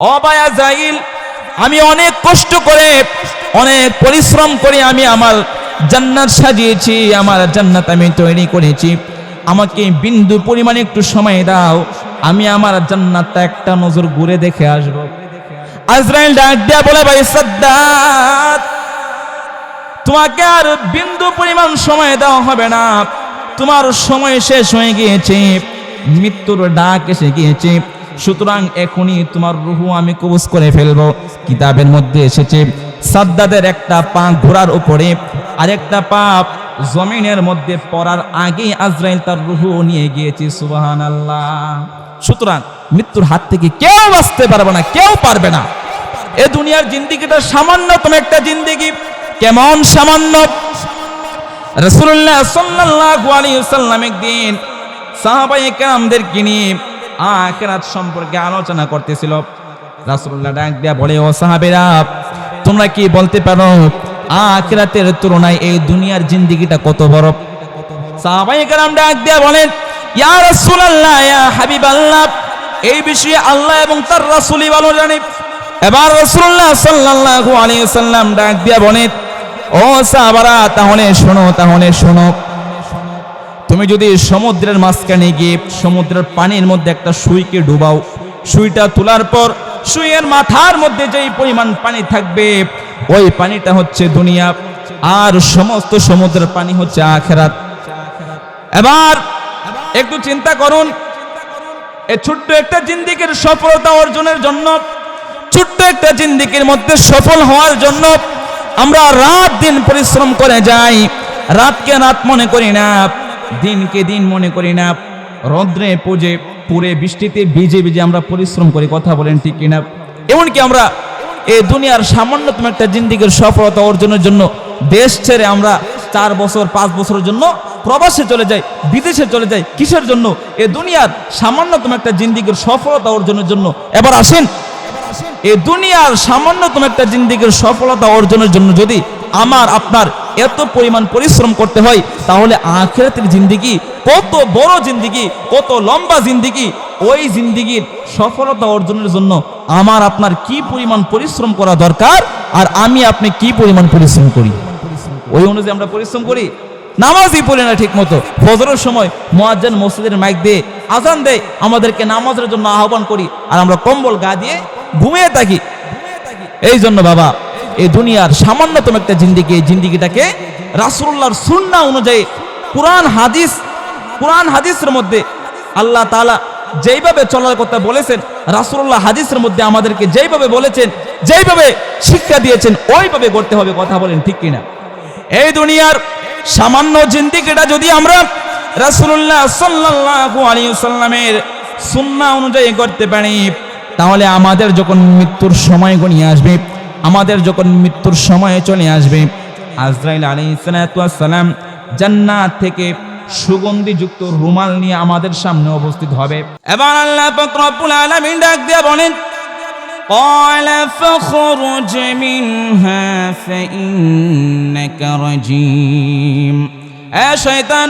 ও ভাই আজরাইল, আমি অনেক কষ্ট করে অনেক পরিশ্রম করে আমি আমার জান্নাত সাজিয়েছি, আমার জান্নাত আমি তৈরি করেছি। আমাকে বিন্দু পরিমাণ একটু সময় দাও, আমি আমার জান্নাতটা একটা নজর ঘুরে দেখে আসব। আজরাইল ডাক দিয়া বলে, ভাই সাদ্দাত, তোমাকে আর বিন্দু পরিমাণ সময় দেওয়া হবে না, তোমার সময় শেষ হয়ে গিয়েছে, মৃত্যুর ডাক এসে গিয়েছে। সুতরাং এখনই তোমার রূহ আমি কবজ করে ফেলবো। কিতাবের মধ্যে এসেছে সাদ্দাদের একটা পা ঘোড়ার উপরে আর একটা পা জমিনের মধ্যে পড়ার আগেই আজরাইল তার রূহ নিয়ে গিয়েছে। সুবহানাল্লাহ। সুতরাং মৃত্যুর হাত থেকে কেউ বাঁচতে পারবে না, কেউ পারবে না। এ দুনিয়ার জিন্দেগিটা সামান্যতম একটা জিন্দেগি। কেমন সামান্য? রাসূলুল্লাহ সাল্লাল্লাহু আলাইহি ওয়াসাল্লাম একদিন সাহাবায়ে কেরামদেরকে নিয়ে আখিরাত সম্পর্কে আলোচনা করতেছিল। রাসূলুল্লাহ ডাক দিয়া বলে, ও সাহাবীরা, তোমরা কি বলতে পারো আখিরাতের তুলনায় এই দুনিয়ার জিন্দেগিটা কত বড়? সাহাবায়ে কেরাম ডাক দিয়া বলেন, ইয়া রাসূলুল্লাহ, ইয়া হাবিবাল্লাহ, এই বিষয়ে আল্লাহ এবং তার রাসূলই ভালো জানে। এবার রাসূলুল্লাহ সাল্লাল্লাহু আলাইহি ওয়াসাল্লাম ডাক দিয়া বলেন, ও সাহাবারা, তাহলে শোনো, তুমি যদি সমুদ্রের মাঝখানে গিয়ে সমুদ্রের পানির মধ্যে একটা সুইকে ডুবাও, সুইটা তোলার পর সুইয়ের মাথার মধ্যে যেই পরিমাণ পানি থাকবে, ওই পানিটা হচ্ছে দুনিয়া, আর সমস্ত সমুদ্রের পানি হচ্ছে আখিরাত। এবার একটু চিন্তা করুন, এই ছোট্ট একটা জিন্দেগির সফলতা অর্জনের জন্য, ছোট্ট একটা জিন্দেগির মধ্যে সফল হওয়ার জন্য আমরা রাত দিন পরিশ্রম করে যাই। রাতকে রাত মনে করি না, দিনকে দিন মনে করি না, রৌদ্রে পুড়ে বৃষ্টিতে ভিজে আমরা পরিশ্রম করি। কথা বলেন ঠিক কিনা? এমনকি আমরা এই দুনিয়ার সামান্যতম একটা জিন্দেগির সফলতা অর্জনের জন্য দেশ ছেড়ে আমরা 4 বছর 5 বছরের জন্য প্রবাসে চলে যাই, বিদেশে চলে যাই। কিসের জন্য? এই দুনিয়ার সামান্যতম একটা জিন্দেগির সফলতা অর্জনের জন্য। এবার আসেন, এই দুনিয়ার সামান্যতম একটা জিন্দেগির সফলতা অর্জনের জন্য যদি আমার আপনার এত পরিমাণ পরিশ্রম করতে হয়, তাহলে আখিরাতের জিন্দেগি কত বড় জিন্দেগি, কত লম্বা জিন্দেগি। ওই জিন্দেগির সফলতা অর্জনের জন্য আমার আপনার কি পরিমাণ পরিশ্রম করা দরকার, আর আমি আপনি কি পরিমাণ পরিশ্রম করি, ওই অনুযায়ী আমরা পরিশ্রম করি। নামাজই পড়ি না ঠিক মতো। ফজরের সময় মুয়াজ্জিন মসজিদের মাইক দিয়ে আজান দেয়, আমাদেরকে নামাজের জন্য আহ্বান করি, আর আমরা কম্বল গা দিয়ে ঘুমিয়ে থাকি। এই জন্য বাবা, এই দুনিয়ার সামান্যতম একটা জিন্দেগি, এই জিন্দেগিটাকে রাসূলুল্লাহর সুন্নাহ অনুযায়ী কুরআন হাদিসের মধ্যে আল্লাহ তাআলা যেইভাবে চলার কথা বলেছেন, রাসূলুল্লাহ হাদিসের মধ্যে আমাদেরকে যেইভাবে বলেছেন, যেইভাবে শিক্ষা দিয়েছেন, ওইভাবে করতে হবে। কথা বলেন ঠিক কিনা? এই দুনিয়ার সামান্য জিন্দেগিটা যদি আমরা রাসূলুল্লাহ সাল্লাল্লাহু আলাইহি ওয়াসাল্লামের সুন্নাহ অনুযায়ী করতে পারি, তাহলে আমাদের যখন মৃত্যুর সময় ঘনিয়ে আসবে, আমাদের যখন মৃত্যুর সময় চলে আসবে, আজরাইল আলাইহিস সালাতু ওয়াস সালাম জান্নাত থেকে সুগন্ধিযুক্ত রুমাল নিয়ে আমাদের সামনে উপস্থিত হবে। এবার আল্লাহ পাক রব্বুল আলামিন ডাক দিয়ে বলেন, ক্বালা ফাখরুজ মিনহা ফাইন্নাকা রাজীম। এ শয়তান,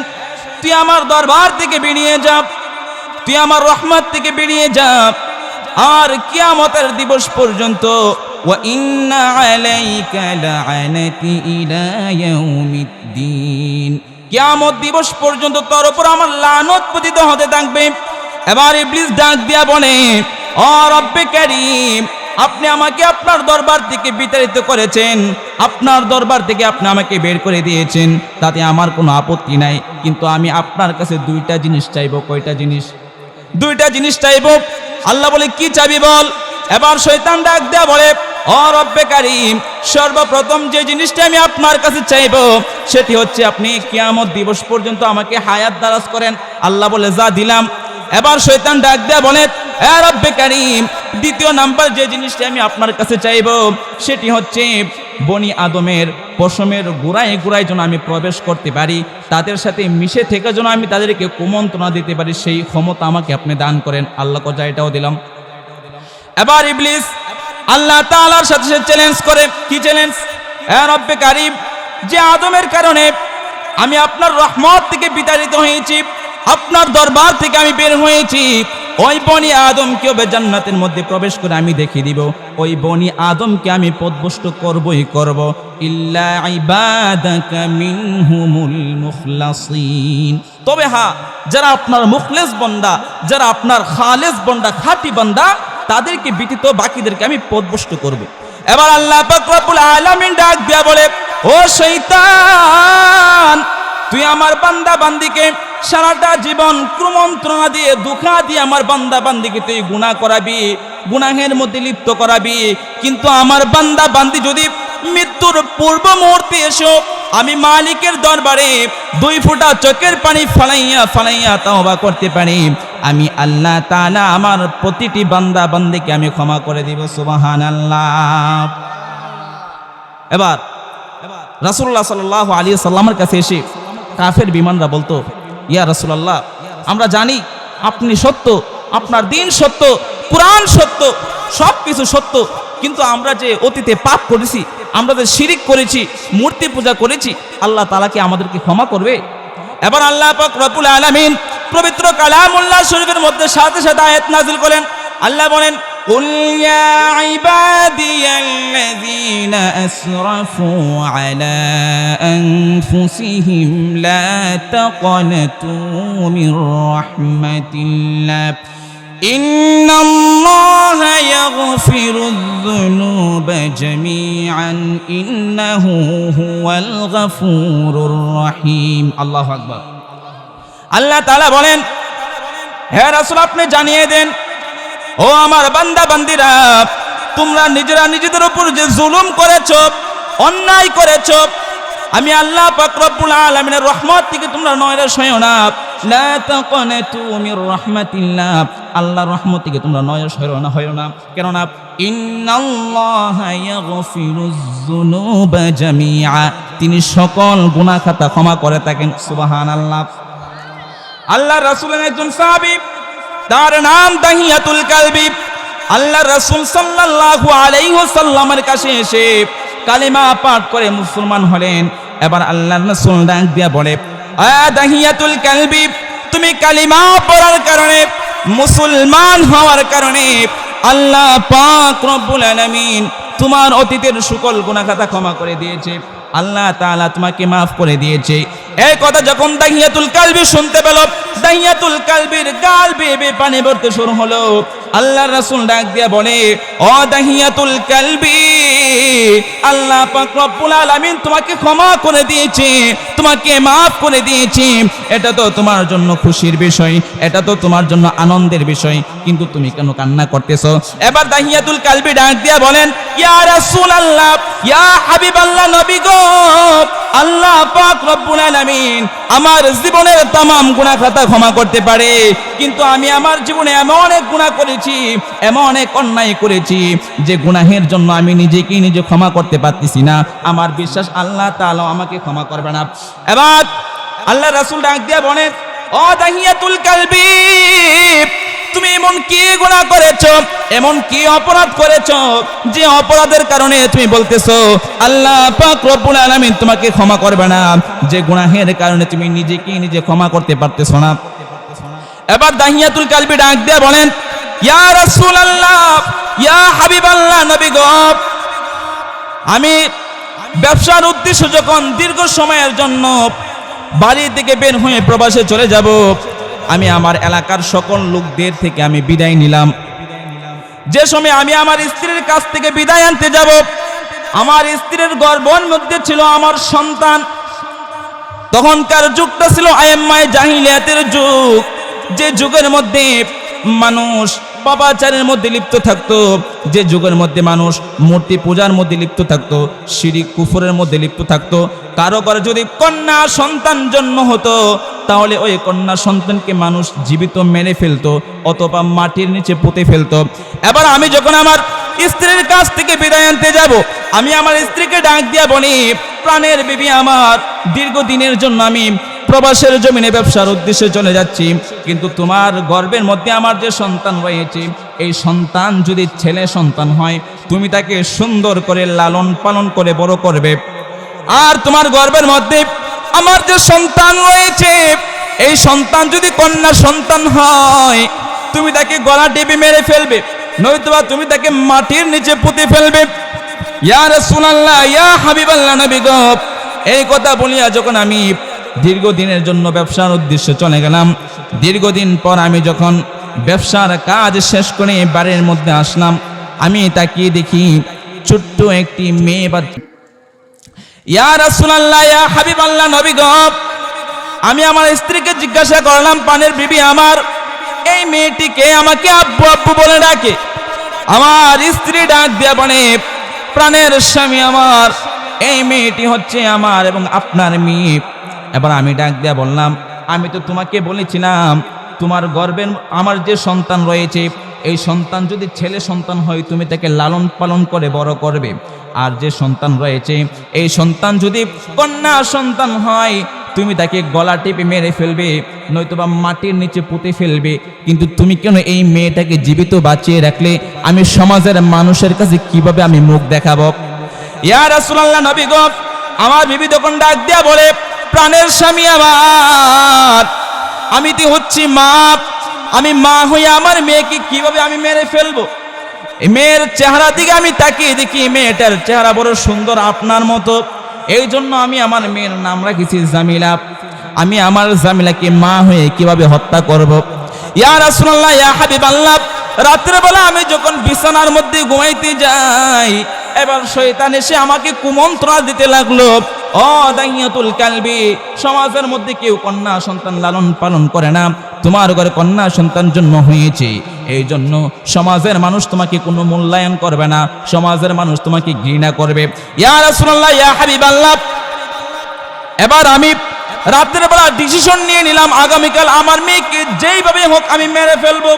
তুই আমার দরবার থেকে বেরিয়ে যা, তুই আমার রহমত থেকে বেরিয়ে যা, আর কিয়ামতের দিবস পর্যন্ত ওয়া ইন্না আলাইকা লাআনাতি ইলা ইয়াউমিদ্দিন, কিয়ামত দিবস পর্যন্ত তোর উপর আমার লানত পতিত হতে থাকবে। এবার ইবলিস ডাক দিয়া বলে, ও রব্বে কারীম, আপনি আমাকে আপনার দরবার থেকে বিতাড়িত করেছেন, আপনার দরবার থেকে আপনি আমাকে বের করে দিয়েছেন, তাতে আমার কোনো আপত্তি নাই, কিন্তু আমি আপনার কাছে 2টা জিনিস চাইব। কয়টা জিনিস? 2টা জিনিস চাইব। আল্লাহ বলে, কি চাবি বল? এবার শয়তান ডাক দেয়া বলে, ও রব্বে কারীম, সর্বপ্রথম যে জিনিসটা আমি আপনার কাছে চাইব, সেটি হচ্ছে আপনি কিয়ামত দিবস পর্যন্ত আমাকে হায়াত দারাজ করেন। আল্লাহ বলে, যা দিলাম। এবার শয়তান ডাক দেয়া বলে, এ রব্বে কারীম, দ্বিতীয় নাম্বার যে জিনিসটা আমি আপনার কাছে চাইব, সেটি হচ্ছে বনি আদমের পশমের গোড়ায় গোড়ায় যেন আমি প্রবেশ করতে পারি, তাদের সাথে মিশে থেকে যেন আমি তাদেরকে কুমন্ত্রণা দিতে পারি, সেই ক্ষমতা আমাকে আপনি দান করেন। আল্লাহ কজা এটাও দিলাম। এবার ইবলিস আল্লাহ তাআলার সাথে চ্যালেঞ্জ করে। কি চ্যালেঞ্জ? এ রব্বে কারীম, যে আদমের কারণে আমি আপনার রহমত থেকে বিতাড়িত হয়েছি, আপনার দরবার থেকে আমি বের হয়েছি, ওই বনি আদমকে ওবে জান্নাতের মধ্যে প্রবেশ করে আমি দেখিয়ে দিব, ওই বনি আদমকে আমি পথভ্রষ্ট করবই করব, ইল্লা ইবাদাকা মিনহুমুল মুখলাসিন। তবে হ্যাঁ, যারা আপনার মুখলেস বান্দা, যারা আপনার খালেস বান্দা, খাঁটি বান্দা, তাদেরকে ব্যতীত বাকিদেরকে আমি পথভ্রষ্ট করব। এবার আল্লাহ পাক রব্বুল আলামিন ডাক দিয়া বলে, ও শয়তান, তুই আমার বান্দা বান্দিকে সারাটা জীবন কুমন্ত্রণা দিয়ে, দুঃখা দিয়ে আমার বান্দা বান্দিকে তুই গুনাহ করাবি, গুনাহের মধ্যে লিপ্ত করাবি। কিন্তু আমার বান্দা বান্দি যদি মৃত্যুর পূর্ব মুহূর্তে এসো আমি মালিকের দরবারে 2 ফোঁটা চোখের পানি ফালাইয়া ফালাইয়া তাওবা করতে পারি, আমি আল্লাহ তাআলা আমার প্রতিটি বান্দা বান্দিকে আমি ক্ষমা করে দিব। সুবহানাল্লাহ। এবার রাসূলুল্লাহ সাল্লাল্লাহু আলাইহি সাল্লামের কাছে এসে কাফের বিমানরা বলতো, ইয়া রাসূলুল্লাহ, আমরা জানি আপনি সত্য, আপনার দ্বীন সত্য, কুরআন সত্য, সব কিছু সত্য, কিন্তু আমরা যে অতীতে পাপ করেছি, আমরা যে শিরিক করেছি, মূর্তি পূজা করেছি, আল্লাহ তাআলা কি আমাদেরকে ক্ষমা করবে? এবার আল্লাহ পাক রব্বুল আলামিন পবিত্র কালামুল্লাহ শরীফের মধ্যে সাথে সাথে আয়াত নাযিল করেন। আল্লাহ বলেন, কুল ইয়া ইবাদিয়াল্লাযীনা আসরাফু আলা আনফুসিহিম লা তাকনাতু মির রাহমাতিল্লাহ ইন্নাল্লাহা ইয়াগফিরুয যুনুবা জামিআন ইন্নাহু হুয়াল গফুরুর রহিম। আল্লাহু আকবার। আল্লাহ তাআলা বলেন, হে রাসূল, আপনি জানিয়ে দেন, ও আমার বান্দা বান্দিরা, তোমরা নিজেরা নিজেদের উপর যে জুলুম করেছো, অন্যায় করেছো, আমি আল্লাহ পাক রব্বুল আলামিনের রহমত থেকে তোমরা নয়রাশ হয়ো না। লা তাকনাতু মির রাহমাতিল্লাহ, আল্লাহর রহমত থেকে তোমরা নয়রাশ হয়ো না। কেননা ইন্নাল্লাহা ইয়াগফিরুয যুনুবা জামিআ, তিনি সকল গুনাহ খাতা ক্ষমা করে থাকেন। সুবহানাল্লাহ। আল্লাহ রাসূলের একজন সাহাবী, তার নাম দাহিয়াতুল কালবি, আল্লাহ রাসূল সাল্লাল্লাহু আলাইহি ওয়াসাল্লামের কাছে এসে কালিমা পাঠ করে মুসলমান হলেন। এবার আল্লাহর রাসূল ডাক দিয়া বলে, দাহিয়াতুল কালবি, তুমি কালিমা পড়ার কারণে, মুসলমান হওয়ার কারণে আল্লাহ পাক রব্বুল আলামিন তোমার অতীতের সকল গুনাহ খাতা ক্ষমা করে দিয়েছে, আল্লাহ তাআলা তোমাকে মাফ করে দিয়েছে। এই কথা যখন দাহিয়াতুল কালবি শুনতে পেল, দাহিয়াতুল কালবির গাল বেয়ে পানি পড়তে শুরু হলো। আল্লাহর রাসূল ডাক দিয়া বলে, ও দাহিয়াতুল কালবি, আল্লাহ পাক রব্বুল আলামিন তোমাকে ক্ষমা করে দিয়েছে, তোমাকে মাফ করে দিয়েছে। এটা তো তোমার জন্য খুশির বিষয়, এটা তো তোমার জন্য আনন্দের বিষয়, কিন্তু তুমি কেন কান্না করতেছো? এবার দাহিয়াতুল কালবি ডাক দিয়া বলেন, ইয়া রাসূলুল্লাহ, ইয়া হাবিবাল্লাহ, নবী গো, আল্লাহ পাক রব্বুল আলামিন আমার জীবনের तमाम গুনাহ খাতা ক্ষমা করতে পারে, কিন্তু আমি আমার জীবনে এমন অনেক গুনাহ করেছি, এমন অনেক অন্যায় করেছি, যে গুনাহের জন্য আমি নিজেকে নিজে ক্ষমা করতে পারতেছি না। আমার বিশ্বাস আল্লাহ তাআলা আমাকে ক্ষমা করবে না। এবার আল্লাহ রাসূল ডাক দিয়া বলেন, ও দাহিয়াতুল কালবি, তুমি এমন কি গুনাহ করেছো, এমন কি অপরাধ করেছো, যে অপরাধের কারণে তুমি বলতেছো আল্লাহ পাক রব্বুল আলামিন তোমাকে ক্ষমা করবে না, যে গুনাহের কারণে তুমি নিজেকে নিজে ক্ষমা করতে পারতেছো না? এবার দাহিয়াতুল কালবি ডাক দিয়ে বলেন, ইয়া রাসূলুল্লাহ, ইয়া হাবিবাল্লাহ, নবী গো, আমি ব্যবসার উদ্দেশ্যে যখন দীর্ঘ সময়ের জন্য বাড়ি থেকে বের হয়ে প্রবাসে চলে যাব, আমি আমার এলাকার সকল লোকদের থেকে আমি বিদায় নিলাম। যে সময় আমি আমার স্ত্রীর কাছ থেকে বিদায় আনতে যাব, আমার স্ত্রীর গর্ভের মধ্যে ছিল আমার সন্তান। তখনকার যুগটা ছিল আইম্মায়ে জাহিলিয়াতের যুগ, যে যুগের মধ্যে মানুষ পাপাচারের মধ্যে লিপ্ত থাকতো, যে যুগের মধ্যে মানুষ মূর্তি পূজার মধ্যে লিপ্ত থাকতো, শিরিক কুফরের মধ্যে লিপ্ত থাকতো। কারো কারো যদি কন্যা সন্তান জন্ম হতো, তাহলে ওই কন্যা সন্তানকে মানুষ জীবিত মেরে ফেলতো অথবা মাটির নিচে পুঁতে ফেলতো। এবার আমি যখন আমার স্ত্রীর কাছ থেকে বিদায় আনতে যাব, আমি আমার স্ত্রীকে ডাক দিয়া বলি, প্রাণের বিবি আমার, দীর্ঘদিনের জন্য আমি প্রবাসের জমিনে ব্যবসার উদ্দেশ্যে চলে যাচ্ছি, কিন্তু তোমার গর্ভের মধ্যে আমার যে সন্তান রয়েছে, এই সন্তান যদি ছেলে সন্তান হয়, তুমি তাকে সুন্দর করে লালন পালন করে বড় করবে। আর তোমার গর্ভের মধ্যে আমার যে সন্তান রয়েছে, এই সন্তান যদি কন্যা সন্তান হয়, তুমি তাকে গলা টিপে মেরে ফেলবে, নয়তোবা তুমি তাকে মাটির নিচে পুঁতে ফেলবে। ইয়া রাসূলুল্লাহ, ইয়া হাবিবাল্লাহ নবী গো, এই কথা বলিয়া যখন আমি দীর্ঘদিনের জন্য ব্যবসার উদ্দেশ্যে চলে গেলাম, দীর্ঘদিন পর আমি যখন ব্যবসার কাজ শেষ করে বাড়ির মধ্যে আসলাম, আমি তাকিয়ে দেখি ছোট্ট একটি মেয়ে বাচ্চা। ইয়া রাসূলুল্লাহ, ইয়া হাবিবাল্লাহ নবী গো, আমি আমার স্ত্রীকে জিজ্ঞাসা করলাম, পানের বিবি আমার, এই মেয়েটিকে আমাকে আব্বু আব্বু বলে ডাকে। আমার স্ত্রী ডাক দিয়া বলে, প্রাণের স্বামী আমার, এই মেয়েটি হচ্ছে আমার এবং আপনার মেয়ে। এবার আমি ডাক দিয়া বললাম, আমি তো তোমাকে বলেছিলাম তোমার গর্ভের আমার যে সন্তান রয়েছে, এই সন্তান যদি ছেলে সন্তান হয় তুমি তাকে লালন পালন করে বড় করবে, আর যে সন্তান রয়েছে এই সন্তান যদি কন্যা সন্তান হয় তুমি তাকে গলা টিপে মেরে ফেলবে, নয়তোবা মাটির নিচে পুঁতে ফেলবে। কিন্তু তুমি কেন এই মেয়েটাকে জীবিত বাঁচিয়ে রাখলে? আমি সমাজের মানুষের কাছে কিভাবে আমি মুখ দেখাবো? ইয়া রাসূলুল্লাহ নবী গো, আমার বিবি তখন ডাক দিয়া বলে, প্রাণের স্বামী আমার, আমি তো হচ্ছি মা, আমি মা হয়ে আমার মেয়েকে কিভাবে আমি মেরে ফেলবো? এই মেয়ের চেহারা দিকে আমি তাকিয়ে দেখি মেয়েটার চেহারা বড় সুন্দর আপনার মতো, এই জন্য আমি আমার মেয়ের নাম রাখেছি জামিলা। আমি আমার জামিলাকে মা হয়ে কিভাবে হত্যা করব? ইয়া রাসূলুল্লাহ, ইয়া হাবিবাল্লাহ, রাত্রে বেলা আমি যখন বিছানার মধ্যে ঘুমাইতে যাই, এবার শয়তান এসে আমাকে কুমন্ত্রণা দিতে লাগলো, ও দাইয়াতুল কালবি, সমাজের মধ্যে কেউ কন্যা সন্তান লালন পালন করে না, তোমার ঘরে কন্যা সন্তান জন্ম হয়েছে, এই জন্য সমাজের মানুষ তোমাকে কোনো মূল্যায়ন করবে না, সমাজের মানুষ তোমাকে ঘৃণা করবে। ইয়া রাসূলুল্লাহ, ইয়া হাবিবাল্লাহ, এবার আমি রাতের বেলা ডিসিশন নিয়ে নিলাম, আগামীকাল আমার মেয়েকে যেইভাবে হোক আমি মেরে ফেলবো।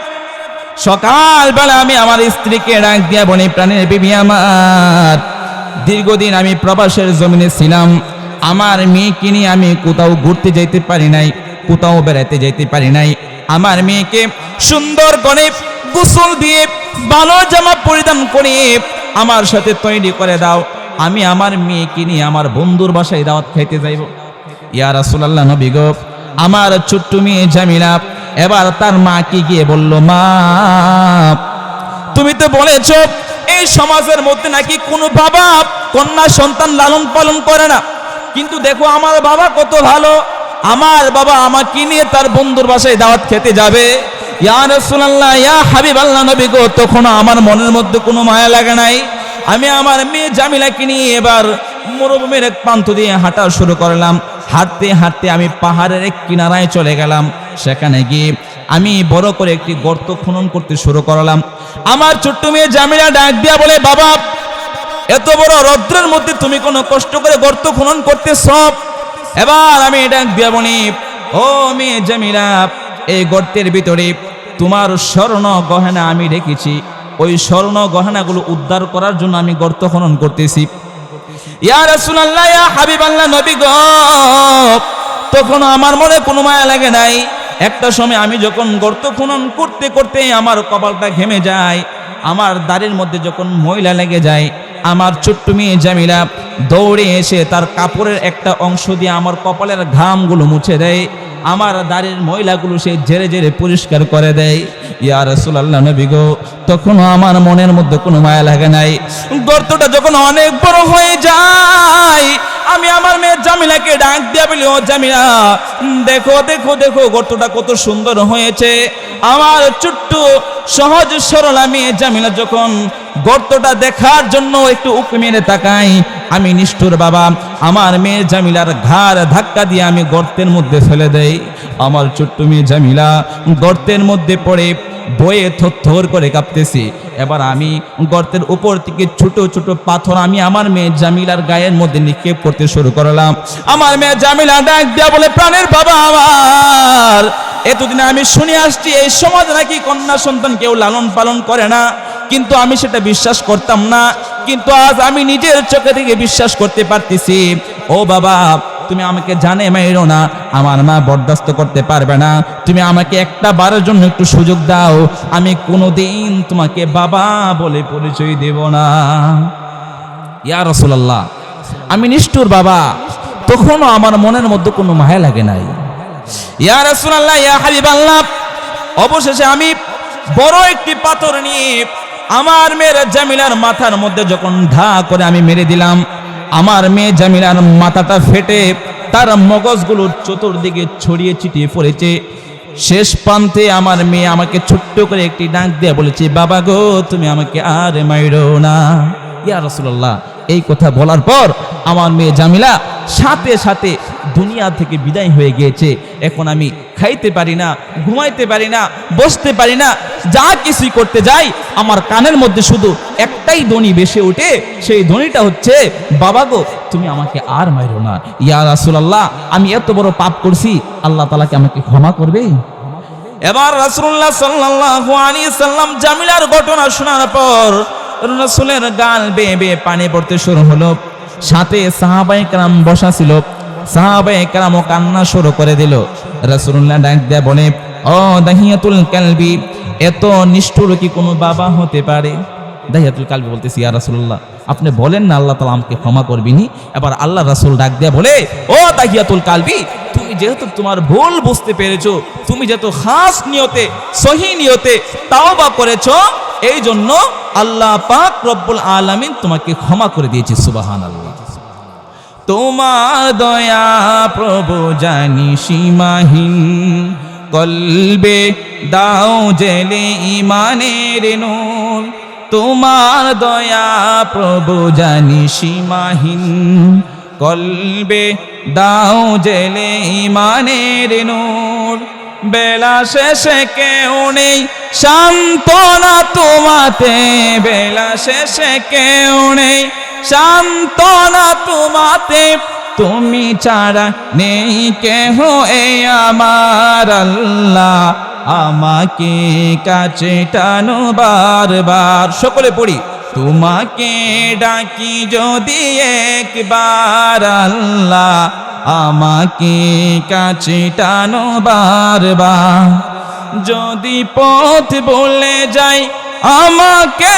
সকালবেলা আমি আমার স্ত্রীকে ডাক দিয়া বলি, প্রাণের বিবি আমার, দীর্ঘদিন আমি প্রবাসের জমিনে ছিলাম, আমার মেয়েকে নিয়ে আমি কোথাও ঘুরতে যাইতে পারি নাই, কোথাও বেড়াতে যাইতে পারি নাই। আমার মেয়েকে সুন্দর করে গোসল দিয়ে ভালো জামা পরিধান করে আমার সাথে তৈরি করে দাও, আমি আমার মেয়েকে নিয়ে আমার বন্ধুর বাসায় দাওয়াত খাইতে যাইব। ইয়া রাসূলুল্লাহ নবী গো, আমার ছোট্ট মেয়ে জামিলা এবার তার মাকে গিয়ে বলল, মা, তুমি তো বলেছো এই সমাজের মধ্যে নাকি কোনো বাবা কন্যা সন্তান লালন পালন করে না, কিন্তু দেখো আমার বাবা কত ভালো, আমার বাবা আমাকে নিয়ে তার বন্ধুর বাসায় দাওয়াত খেতে যাবে। ইয়া রাসূলুল্লাহ, ইয়া হাবিবাল্লাহ নবী গো, তখন আমার মনের মধ্যে কোনো মায়া লাগে নাই। আমি আমার মেয়ে জামিলাকে নিয়ে এবার মরুভূমির এক প্রান্ত দিয়ে হাঁটা শুরু করলাম। হাঁটতে হাঁটতে আমি পাহাড়ের এক কিনারায় চলে গেলাম। সেখানে গিয়ে আমি বড় করে একটি গর্ত খনন করতে শুরু করলাম। আমার ছোট্ট মেয়ে জামিলা ডাক দিয়া বলে, বাবা, এত বড় রৌদ্রের মধ্যে তুমি কোনো কষ্ট করে গর্ত খনন করতেছ? এবার আমি ডাক দিয়া বলি, ও মেয়ে জামিলা, এই গর্তের ভিতরে তোমার স্বর্ণ গহনা আমি রেখেছি, ওই স্বর্ণ গহনাগুলো উদ্ধার করার জন্য আমি গর্ত খনন করতেছি। ইয়া রাসূলুল্লাহ, ইয়া হাবিবাল্লাহ নবী গো, তখন আমার মনে কোনো মায়া লাগে নাই। একটা সময় আমি যখন গর্ত খনন করতে করতে আমার কপালটা ঘেমে যায়, আমার দাড়ির মধ্যে যখন ময়লা লেগে যায়, আমার ছোট্ট মেয়ে জামিলা দৌড়ে এসে তার কাপড়ের একটা অংশ দিয়ে আমার কপালের ঘামগুলো মুছে দেয়, আমার দাড়ির ময়লাগুলো সে ঝেড়ে ঝেড়ে পরিষ্কার করে দেয়। ইয়া রাসূলুল্লাহ নবী গো, তখনও আমার মনের মধ্যে কোনো মায়া লাগে নাই। গর্তটা যখন অনেক বড় হয়ে যায়, আমি আমার মেয়ে জামিলাকে ডাক দিয়া বলি, ও জামিলা, দেখো দেখো দেখো গর্তটা কত সুন্দর হয়েছে। আমার ছোট্ট সহজ সরল মেয়ে জামিলা যখন গর্তটা দেখার জন্য একটু উঁকি মেরে তাকাই, আমি নিষ্ঠুর বাবা আমার মেয়ে জামিলার ঘাড় ধাক্কা দিয়ে আমি গর্তের মধ্যে ফেলে দেই। আমার ছোট্ট মেয়ে জামিলা গর্তের মধ্যে পড়ে বয়ে থরথর করে কাঁপতেছি। এবার আমি গর্তের উপর থেকে ছোট ছোট পাথর আমি আমার মেয়ে জামিলার গায়ের মধ্যে নিক্ষেপ করতে শুরু করলাম। আমার মেয়ে জামিলা ডাক দিয়া বলে, প্রাণের বাবা আমার, এতদিন আমি শুনে আসছি এই সমাজ নাকি কন্যা সন্তান কেউ লালন পালন করে না, কিন্তু আমি সেটা বিশ্বাস করতাম না, কিন্তু আজ আমি নিজের চোখে থেকে বিশ্বাস করতে পারতেছি। ও বাবা, তুমি আমাকে জানে মাইরো না, আমার মা বরদাস্ত করতে পারবে না, তুমি আমাকে একটা বারের জন্য একটু সুযোগ দাও, আমি কোনোদিন তোমাকে বাবা বলে পরিচয় দেব না। ইয়া রাসূলুল্লাহ, আমি নিষ্ঠুর বাবা, তখনও আমার মনের মধ্যে কোনো মায়া লাগে নাই। ইয়া রাসূলুল্লাহ, ইয়া হাবিবাল্লাহ, অবশেষে আমি বড় একটি পাথর নিয়ে আমার মেয়ের জামিলার মাথার মধ্যে যখন ধা করে আমি মেরে দিলাম, আমার মেয়ে জামিলার মাথাটা ফেটে তার মগজগুলো চতুর্দিকে ছড়িয়ে ছিটিয়ে পড়েছে। শেষ প্রান্তে আমার মেয়ে আমাকে ছোট্ট করে একটি ডাক দিয়ে বলেছে, বাবা গো তুমি আমাকে আর মাইরো না। ইয়া রাসূলুল্লাহ, এই কথা বলার পর আমার মেয়ে জামিলা সাথে সাথে দুনিয়া থেকে বিদায় হয়ে গিয়েছে। এখন আমি খাইতে পারি না, ঘুমাইতে পারি না, বসতে পারি না, যা কিছুই করতে যাই আমার কানের মধ্যে শুধু একটাই ধ্বনি ভেসে ওঠে, সেই ধ্বনিটা হচ্ছে, বাবা গো তুমি আমাকে আর মাইরো না। ইয়া রাসূলুল্লাহ, আমি এত বড় পাপ করছি, আল্লাহ তাআলা কি আমাকে ক্ষমা করবে? এবার রাসূলুল্লাহ সাল্লাল্লাহু আলাইহি সাল্লাম জামিলার ঘটনা শোনার পর রাসূলের গাল বেয়ে বেয়ে পানি পড়তে শুরু হলো। সাথে সাহাবায়ে কেরাম বসা ছিল, সাহাবায়ে কেরামও কান্না শুরু করে দিল। রাসূলুল্লাহ ডাক দিয়ে বলে, ও দাহিয়াতুল কালবি, এত নিষ্ঠুর কি কোনো বাবা হতে পারে? দাহিয়াতুল কালবি বলতেছি, ইয়া রাসূলুল্লাহ আপনি বলেন না আল্লাহ তাআলা আমাকে ক্ষমা করবেনি। এবার আল্লাহ রাসূল ডাক দিয়ে বলে, ও দাহিয়াতুল কালবি, তুমি যেহেতু তোমার ভুল বুঝতে পেরেছো, তুমি যেহেতু খাস নিয়তে সহি নিয়তে তাওবা করেছো, এই জন্য আল্লাহ পাক রব্বুল আলামিন তোমাকে ক্ষমা করে দিয়েছে। সুবহানাল্লাহ। তোমার দয়া প্রভু জানি সীমাহীন, কলবে দাও জেলে ইমানের নূর। তোমার দয়া প্রভু জানি সীমাহীন, কলবে দাও জেলে ইমানের নূর। বেলা শেষে কেউ নেই সান্ত্বনা তোমাতে, বেলা শেষে কেউ নেই সান্ত্বনা তোমাতে, তুমি ছাড়া নেই কেহ এই আমার আল্লাহ, আমাকে কাছে টানো বারবার। সকলে পড়ি, তোমাকে ডাকি যদি একবার আল্লাহ, আমাকে কাছে টানো বারবার। যদি পথ বলে যাই আমাকে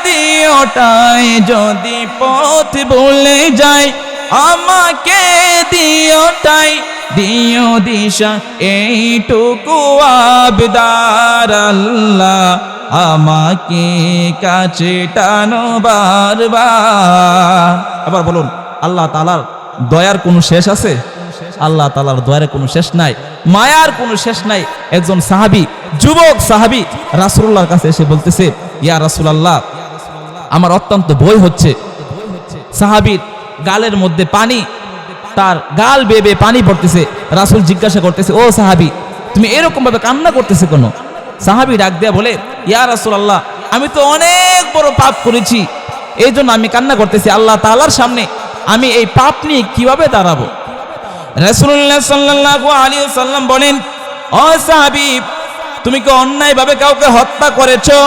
দিওটাই, যদি পথ বলে যাই আমাকে দিওটাই, দিও দিশা এইটুকু আবদার আল্লাহ, আমাকে কাছে টানো বারবার। আবার বলুন, আল্লাহ তাআলার দয়ার কোনো শেষ আছে? আল্লাহ তাআলার দয়ার কোনো শেষ নাই, মায়ার কোনো শেষ নাই। একজন সাহাবী, যুবক সাহাবী রাসূলুল্লাহর কাছে এসে বলতেছে, ইয়া রাসূলুল্লাহ আমার অত্যন্ত ভয় হচ্ছে। সাহাবীর গালের মধ্যে পানি, তার গাল বেয়ে বেয়ে পানি পড়তেছে। রাসূল জিজ্ঞাসা করতেছে, ও সাহাবী তুমি এরকম ভাবে কান্না করতেছে কেন? সাহাবী ডাক দেয়া বলে, ইয়া রাসূলুল্লাহ আমি তো অনেক বড় পাপ করেছি, এই জন্য আমি কান্না করতেছি। আল্লাহ তাআলার সামনে আমি এই পাপ নিয়ে কিভাবে দাঁড়াবো? রাসূলুল্লাহ সাল্লাল্লাহু আলাইহি ওয়াসাল্লাম বলেন, ও সাহাবী তুমি কি অন্যায়ভাবে কাউকে হত্যা করেছো?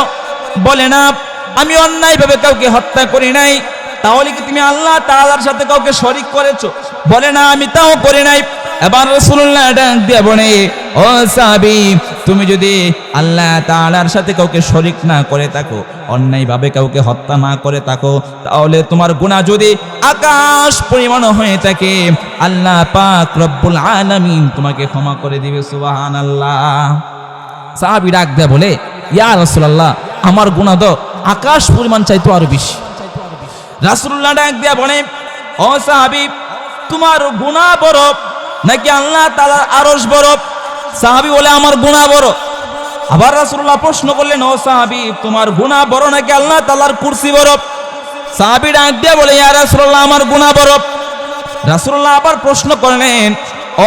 বলে না, আমি অন্যায়ভাবে কাউকে হত্যা করি নাই। তাহলে কি তুমি আল্লাহ তাআলার সাথে কাউকে শরীক করেছো? বলে না, আমি তাও করি নাই। এবার রাসূলুল্লাহ ডাক দিয়ে বলে, ও সাহাবী তুমি যদি আল্লাহ তাআলার সাথে কাউকে শরীক না করে থাকো, অন্যায়ভাবে কাউকে হত্যা না করে থাকো, তাহলে তোমার গুনাহ যদি আকাশ পরিমাণ হয়ে থাকে, আল্লাহ পাক রব্বুল আলামিন তোমাকে ক্ষমা করে দিবে। সুবহানাল্লাহ। সাহাবী ডাক দিয়ে বলে, ইয়া রাসূলুল্লাহ আমার গুনাহ তো আকাশ পরিমাণ চাইতো আরো বেশি। রাসূলুল্লাহ ডাক দিয়ে বলে, ও সাহাবী তোমার গুনাহ বড় নাকি আল্লাহ তাআলার আরশ বড়? সাহাবী বলে, আমার গুনাহ বড়। আবার রাসূলুল্লাহ প্রশ্ন করলেন, ও সাহাবী তোমার গুনাহ বড় নাকি আল্লাহ তাআলার কুরসি বড়? সাহাবী ডাক দিয়ে বলে, ইয়া রাসূলুল্লাহ আমার গুনাহ বড়। রাসূলুল্লাহ আবার প্রশ্ন করলেন,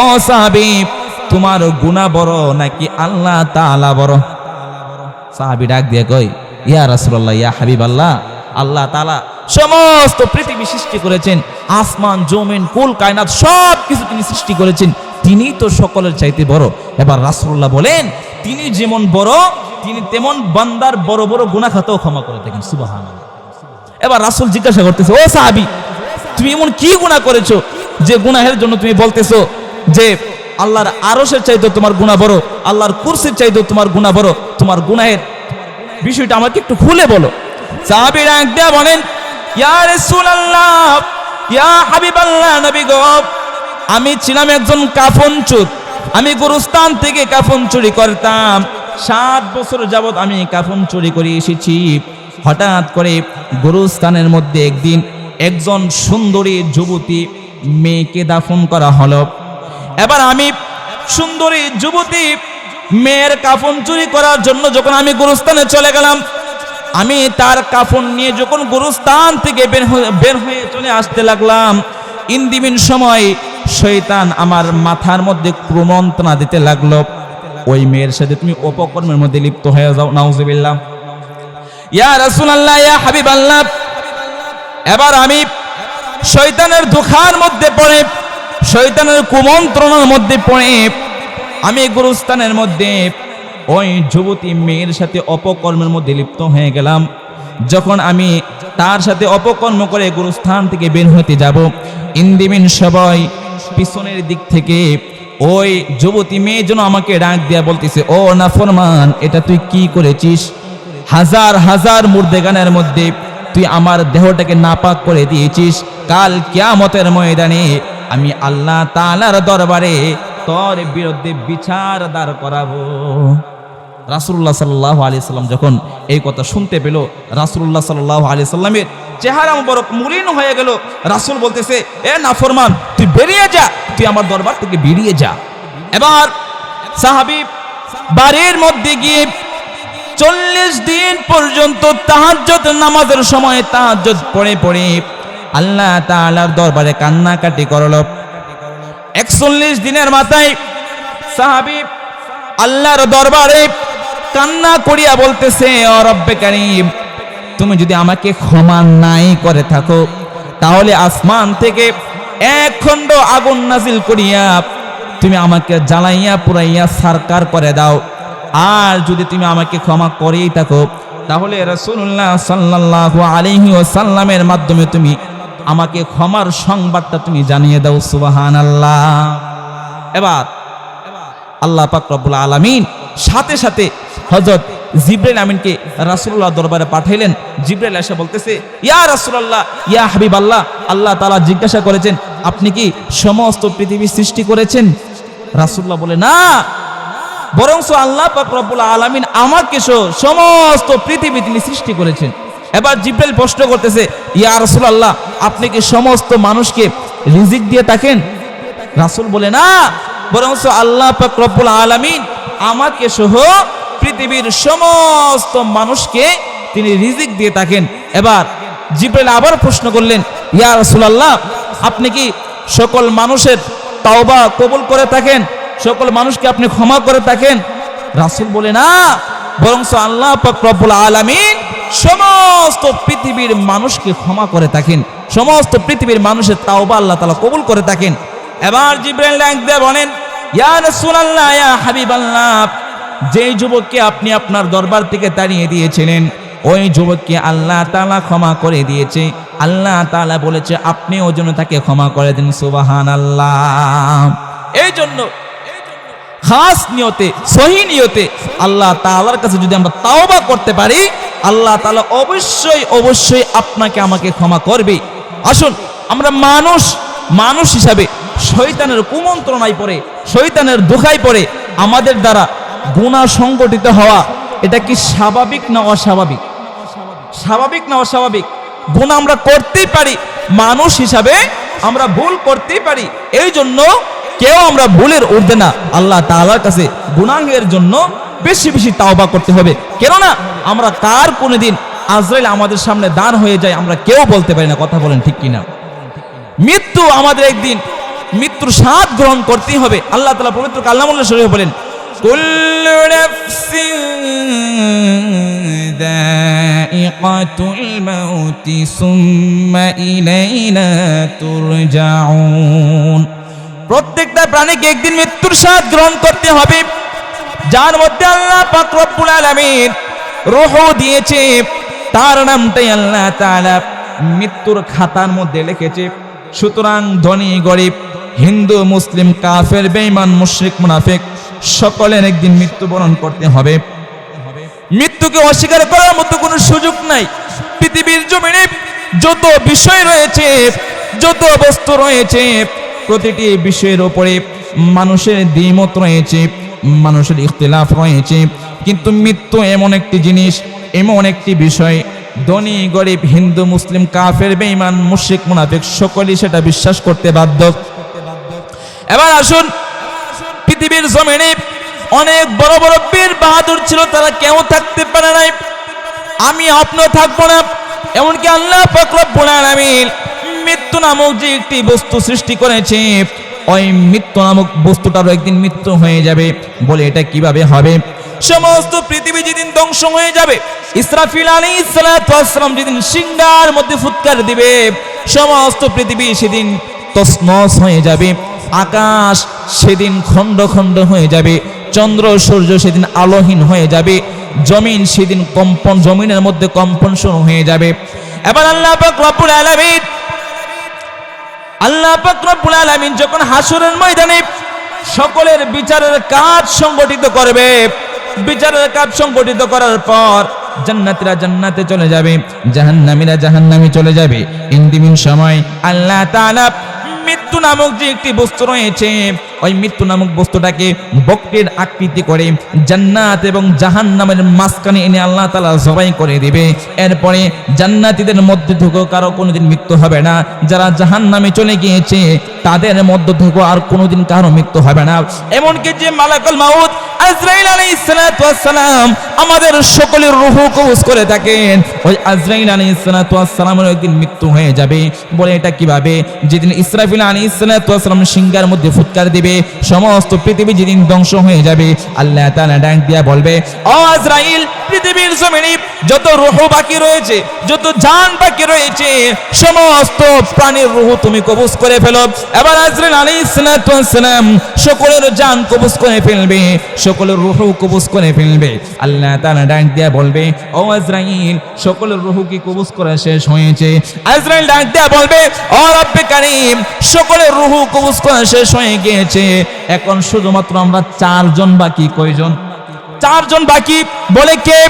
ও সাহাবী তোমার গুনাহ বড় নাকি আল্লাহ তাআলা বড়? সাহাবী ডাক দিয়ে কই, ইয়া রাসূলুল্লাহ ইয়া হাবিবাল্লাহ, আল্লাহ তাআলা সমস্ত পৃথিবী সৃষ্টি করেছেন, আসমান জমিন কুল কায়নাত সব কিছু তিনি সৃষ্টি করেছেন, তিনি তো সকলের চাইতে বড়। এবার রাসূলুল্লাহ বলেন, তিনি যেমন বড় তিনি তেমন বান্দার বড় বড় গুনাহ খাতাও ক্ষমা করে থাকেন। সুবহানাল্লাহ। এবার রাসূল জিজ্ঞাসা করতেছে, ও সাহাবী তুমি এমন কি গুনাহ করেছো যে গুনাহের জন্য তুমি বলতেছো যে আল্লাহর আরশের চাইতে তোমার গুনাহ বড়, আল্লাহর কুরসির চাইতে তোমার গুনাহ বড়? তোমার গুনাহের বিষয়টা আমাকে একটু খুলে বলো। সাহাবী ডাক দিয়ে বলেন, ইয়া রাসূলুল্লাহ ইয়া হাবিবাল্লাহ নবী গো, আমি ছিলাম একজন কাফন চোর, আমি গুরুস্থান থেকে কাফন চুরি করতাম। 7 বছর যাবত আমি কাফন চুরি করে এসেছি। হঠাৎ করে গুরুস্থানের মধ্যে একদিন একজন সুন্দরী যুবতী মেয়েকে দাফন করা হলো। এবার আমি সুন্দরী যুবতী মেয়ের কাফন চুরি করার জন্য যখন আমি গুরুস্থানে চলে গেলাম, আমি তার কাফন নিয়ে যখন গুরুস্থান থেকে বের হয়ে চলে আসতে লাগলাম, ইন্দিমিন সময় শয়তান আমার মাথার মধ্যে কুমন্ত্রণা দিতে লাগলো, ওই মেয়ের সাথে তুমি অপকর্মের মধ্যে লিপ্ত হয়ে যাও। নাউজুবিল্লাহ। ইয়া রাসূলুল্লাহ, ইয়া হাবিবাল্লাহ। এবার আমি শয়তানের ধোঁকার মধ্যে পড়ে, শয়তানের কুমন্ত্রণার মধ্যে পড়ে আমি গুরুস্থানের মধ্যে ওই যুবতী মেয়ের সাথে অপকর্মের মধ্যে লিপ্ত হয়ে গেলাম। যখন আমি তার সাথে অপকর্ম করে গুরুস্থান থেকে বের হতে যাব, ইন্দিমিন সবাই পিছনের দিক থেকে ওই যুবতী মেয়ে যেন আমাকে ডাক দিয়া বলতেছে, ও নাফরমান, এটা তুই কি করেছিস? হাজার হাজার মুর্দেগানের মধ্যে তুই আমার দেহটাকে নাপাক করে দিয়েছিস। কাল কিয়ামতের ময়দানে আমি আল্লাহ তাআলার দরবারে তোর বিরুদ্ধে বিচার দাঁড় করাবো। রাসূলুল্লাহ সাল্লাল্লাহু আলাইহি সাল্লাম যখন এই কথা শুনতে পেল, রাসূলুল্লাহ সাল্লাল্লাহু আলাইহি সাল্লামের চেহারা মুবারক মলিন হয়ে গেল। রাসূল বলতেছে, এ নাফরমান, তুই বেরিয়ে যা, তুই আমার দরবার থেকে বেরিয়ে যা। এবার সাহাবী বাড়ির মধ্যে গিয়ে 40 দিন পর্যন্ত তাহাজ্জুদ নামাজের সময় তাহাজ্জুদ পড়ে পড়ে আল্লাহ তাআলার দরবারে কান্নাকাটি করল। 41 দিনের মাথায় সাহাবী আল্লাহর দরবারে কান্না করিয়া বলতেছে, ও রব্বে কারীম, তুমি যদি আমাকে ক্ষমা নাই করে থাকো, তাহলে আসমান থেকে এক খণ্ড আগুন নাজিল করিয়া তুমি আমাকে জ্বালাইয়া পুরাইয়া সারকার করে দাও। আর যদি তুমি আমাকে ক্ষমা করেই থাকো, তাহলে রাসূলুল্লাহ সাল্লাল্লাহু আলাইহি ওয়াসাল্লামের মাধ্যমে তুমি আমাকে ক্ষমার সংবাদটা তুমি জানিয়ে দাও। সুবহানাল্লাহ। এবার আল্লাহ পাক রব্বুল আলামিন সাথে সাথে হযরত জিবরাইল আমিনকে রাসূলুল্লাহ দরবারে পাঠাইলেন। জিবরাইল এসে বলতেছে, ইয়া রাসূলুল্লাহ, ইয়া হাবিবাল্লাহ, আল্লাহ তাআলা জিজ্ঞাসা করেছেন আপনি কি সমস্ত পৃথিবী সৃষ্টি করেছেন? রাসূলুল্লাহ বলে, না, বরং আল্লাহ পাক রব্বুল আলামিন আমাকে সমস্ত পৃথিবী তিনি সৃষ্টি করেছেন। এবার জিবরাইল প্রশ্ন করতেছে, ইয়া রাসূলুল্লাহ, আপনি কি সমস্ত মানুষকে রিজিক দিয়ে থাকেন? রাসূল বলে, না, বরং আল্লাহ পাক রব্বুল আলামিন আমাকে সহ পৃথিবীর সমস্ত মানুষকে তিনি রিজিক দিয়ে থাকেন। এবার জিবরাইল আবার প্রশ্ন করলেন, ইয়া রাসূলুল্লাহ, আপনি কি সকল মানুষের তাওবা কবুল করে থাকেন? সকল মানুষকে আপনি ক্ষমা করে থাকেন? রাসূল বলে, না, বরং আল্লাহ পাক রব্বুল আলামিন সমস্ত পৃথিবীর মানুষকে ক্ষমা করে থাকেন, সমস্ত পৃথিবীর মানুষের তাওবা আল্লাহ তাআলা কবুল করে থাকেন। এবার জিবরাইল ডাক দিয়ে বলেন, ইয়া রাসূলুল্লাহ, ইয়া হাবিবাল্লাহ, যেই যুবককে আপনি আপনার দরবার থেকে তাড়িয়ে দিয়েছিলেন, ওই যুবককে আল্লাহ তাআলা ক্ষমা করে দিয়েছে। আল্লাহ তাআলা বলেছে আপনিও যেন তাকে ক্ষমা করে দেন। সুবহানাল্লাহ। এই জন্য খাস নিয়তে, সহি নিয়তে আল্লাহ তাআলার কাছে যদি আমরা তাওবা করতে পারি, আল্লাহ তাআলা অবশ্যই অবশ্যই আপনাকে আমাকে ক্ষমা করবে। আসুন আমরা মানুষ হিসাবে শয়তানের কুমন্ত্রণায় পড়ে, শয়তানের ধোঁকায় পড়ে আমাদের দ্বারা গুনাহ সংগঠিত হওয়া, এটা কি স্বাভাবিক না অস্বাভাবিক? স্বাভাবিক না অস্বাভাবিক? গুনাহ আমরা করতেই পারি, মানুষ হিসাবে আমরা ভুল করতেই পারি। এই জন্য কেউ আমরা ভুলের ঊর্ধ্বে না, আল্লাহ তাআলার কাছে গুনাহের জন্য বেশি বেশি তাওবা করতে হবে। কেননা আমরা কার কোনদিন আজরাইল আমাদের সামনে দাঁড় হয়ে যায় আমরা কেউ বলতে পারি না। কথা বলেন ঠিক কিনা? মৃত্যু আমাদের একদিন, মৃত্যুর স্বাদ গ্রহণ করতেই হবে। আল্লাহ তাআলা পবিত্র কালামুল্লাহ শরীফে বলেন, কুল্লু নাফসিন যায়িকাতুল মাউতি সুম্মা ইলাইনা তুরজাউন। প্রত্যেকটা প্রাণীকে একদিন মৃত্যুর স্বাদ গ্রহণ করতে হবে। যার মধ্যে আল্লাহ পাক রব্বুল আলামিন রূহ দিয়েছে, তার নামটাই আল্লাহ তাআলা মৃত্যুর খাতার মধ্যে লিখেছে। সুতরাং ধনী গরিব, হিন্দু মুসলিম, কাফের বেঈমান মুশরিক মুনাফিক সকলের একদিন মৃত্যুবরণ করতে হবে। মৃত্যুকে অস্বীকার করার মতো কোনো সুযোগ নাই। পৃথিবীর জমিনে যত বিষয় রয়েছে, যত বস্তু রয়েছে, প্রতিটি বিষয়ের উপরে মানুষের দ্বিমত রয়েছে, মানুষের ইখতিলাফ রয়েছে, কিন্তু মৃত্যু এমন একটি জিনিস, এমন একটি বিষয়, ধনী গরিব, হিন্দু মুসলিম, কাফের বেঈমান মুশরিক মুনাফিক সকলেই সেটা বিশ্বাস করতে বাধ্য। এবার আসুন, পৃথিবীর জমিনে অনেক বড় বড় বীর বাহাদুর ছিল, তারা কেউ থাকতে পারে নাই, আমি আপনিও থাকবো না। এমনকি আল্লাহ পাক রব্বুল আলামিন মৃত্যু নামক যে একটি বস্তু সৃষ্টি করেছে, ওই মৃত্যু নামক বস্তুটারও একদিন মৃত্যু হয়ে যাবে। বলে এটা কিভাবে হবে? সমস্ত পৃথিবী যেদিন ধ্বংস হয়ে যাবে, ইসরাফিল আলাইহিস সালাতু ওয়াস সালাম যেদিন সিংহার মধ্যে ফুৎকার দিবে, সমস্ত পৃথিবী সেদিন তছনছ হয়ে যাবে, আকাশ সেদিন খণ্ড খণ্ড হয়ে যাবে, চন্দ্র সূর্য সেদিন আলোহীন হয়ে যাবে, জমিন সেদিন কম্পন, জমিনের মধ্যে কম্পন শুরু হয়ে যাবে। এবার আল্লাহ পাক রব্বুল আলামিন যখন হাসরের ময়দানে সকলের বিচারের কাজ সংগঠিত করবে, বিচারের কাজ সংগঠিত করার পর জান্নাতীরা জান্নাতে চলে যাবে, জাহান্নামীরা জাহান্নামে চলে যাবে। ইন্দিমিন সময় আল্লাহ তাআলা মৃত্যু নামক যে একটি বস্তু রয়েছে, ওই মৃত্যু নামক বস্তুটাকে বক্রের আকৃতি করে জান্নাত এবং জাহান্নামের মাঝখানে এনে আল্লাহ তাআলা জবাই করে দিবে। এরপরে জান্নাতীদের মধ্যে থেকেও কারো কোনোদিন মৃত্যু হবে না, যারা জাহান্নামে চলে গিয়েছে তাদের মধ্য থেকেও আর কোনোদিন কারো মৃত্যু হবে না। এমনকি যে মালাকুল মাউত আজরাইল আলাইহিস সালাতু ওয়াস সালাম আমাদের সকলের রূহ কবজ করে থাকেন, ওই আজরাইল আলাইহিস সালাতু ওয়াস সালামের একদিন মৃত্যু হয়ে যাবে। বলে এটা কিভাবে? যেদিন ইসরাফিল আলাইহিস সালাতু ওয়াস সালাম সিংহার মধ্যে ফুৎকার দিবে, সমস্ত পৃথিবী যেদিন ধ্বংস হয়ে যাবে, আল্লাহ তাআলা ডাক দিয়া বলবে, ও আজরাইল, পৃথিবীর জমিনে যত রূহ বাকি রয়েছে, যত জান বাকি রয়েছে, সমস্ত প্রাণীর রূহ তুমি কবজ করে ফেলো। এবার আজরাইল আলাইহিস সালাতু ওয়াস সালাম সকলের জান কবজ করে ফেলবে, সকলের রূহ কবজ করে ফেলবে। আল্লাহ তাআলা ডাক দিয়া বলবে, ও আজরাইল, সকলের রূহ কি কবজ করা শেষ হয়েছে? আজরাইল ডাক দিয়া বলবে, ও রব্বে কারীম, সকলের রূহ কবজ করা শেষ হয়ে গিয়েছে, এখন শুধুমাত্র আমরা 4 জন বাকি। কয়জন? 4 জন বাকি। বলে কে?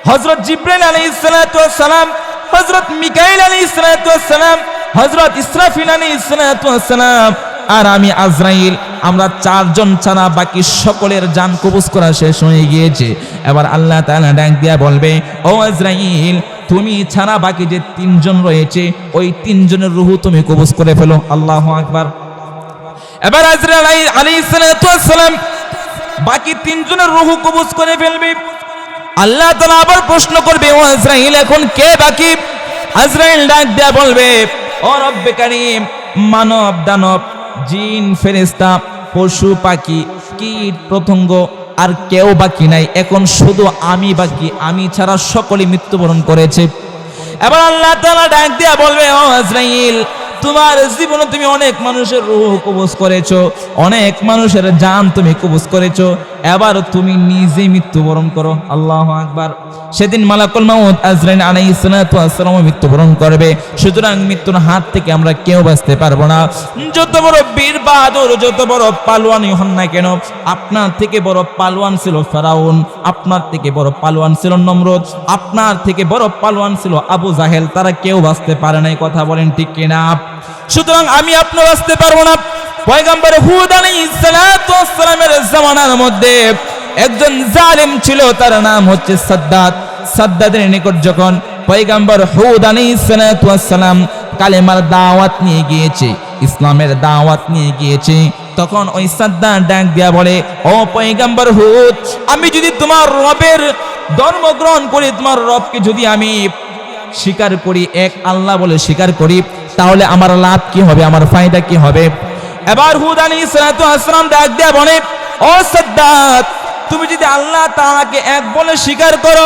হযরত জিবরাইল আলাইহিস সালাতু ওয়াস সালাম, হযরত মিকাইল আলাইহিস সালাতু ওয়াস সালাম, হযরত ইসরাফিল আলাইহিস সালাতু ওয়াস সালাম আর আমি আজরাইল। আমরা 4 জন ছাড়া বাকি সকলের জান কবজ করা শেষ হয়ে গিয়েছে। এবার আল্লাহ তাআলা ডাক দিয়া বলবে, ও আজরাইল, তুমি ছাড়া বাকি যে 3 জন রয়েছে, ওই 3 জনের রূহ তুমি কবজ করে ফেলো। আল্লাহু আকবার। এবার আজরাইল আলাইহিস সালাতু ওয়াস সালাম বাকি 3 জনের রূহ কবজ করে ফেলবে। আল্লাহ তাআলা আবার প্রশ্ন করবে, ও আজরাইল, এখন কে বাকি? আজরাইল ডাক দেয়া বলবে, ও রব্বে কারীম, মানব দানব, জিন ফেরেশতা, পশু পাখি, কীট পতঙ্গ আর কেউ বাকি নাই, এখন শুধু আমি বাকি, আমি ছাড়া সকলে মৃত্যুবরণ করেছে। এবার আল্লাহ তাআলা ডাক দেয়া বলবে, ও আজরাইল, তোমার জীবনে তুমি অনেক মানুষের রূহ কবজ করেছো, অনেক মানুষের জান তুমি কবজ করেছো, এবার তুমি নিজে মৃত্যুবরণ করো। আল্লাহু আকবার। সেদিন মালাকুল মাউত আজরাইল আলাইহিস সালাতু ওয়াস সালাম মৃত্যুবরণ করবে। সুতরাং মৃত্যুর হাত থেকে আমরা কেউ বাঁচতে পারবো না। যত বড় বীর বাহাদুর, যত বড় পালোয়ানই হন না কেন, আপনার থেকে বড় পালোয়ান ছিল ফেরাউন, আপনার থেকে বড় পালোয়ান ছিল নমরুদ, আপনার থেকে বড় পালোয়ান ছিল আবু জাহেল, তারা কেউ বাঁচতে পারে নাই। কথা বলেন ঠিক কিনা? সুতরাং আমি আপনি বাঁচতে পারবো না। পয়গম্বর হুদ আলাইহিস সালাতু ওয়াস সালামের জামানার মধ্যে একজন জালিম ছিল, তার নাম হচ্ছে সাদ্দাত। সাদ্দাতের নিকট যখন পয়গম্বর হুদ আলাইহিস সালাতু ওয়াস সালাম কালেমার দাওয়াত নিয়ে গিয়েছে, ইসলামের দাওয়াত নিয়ে গিয়েছে, তখন ওই সাদ্দাত ডাক দিয়া বলে, ও পয়গম্বর হুদ, আমি যদি তোমার রবের ধর্ম গ্রহণ করি, তোমার রবকে যদি আমি স্বীকার করি, এক আল্লাহ বলে স্বীকার করি, তাহলে আমার লাভ কি হবে, আমার ফায়দা কি হবে? এবার হুদ আলাইহিস সালাতু ওয়াস সালাম ডাক দিয়া বলে, ও সাদ্দাত, তুমি যদি আল্লাহ তাআলাকে এক বলে স্বীকার করো,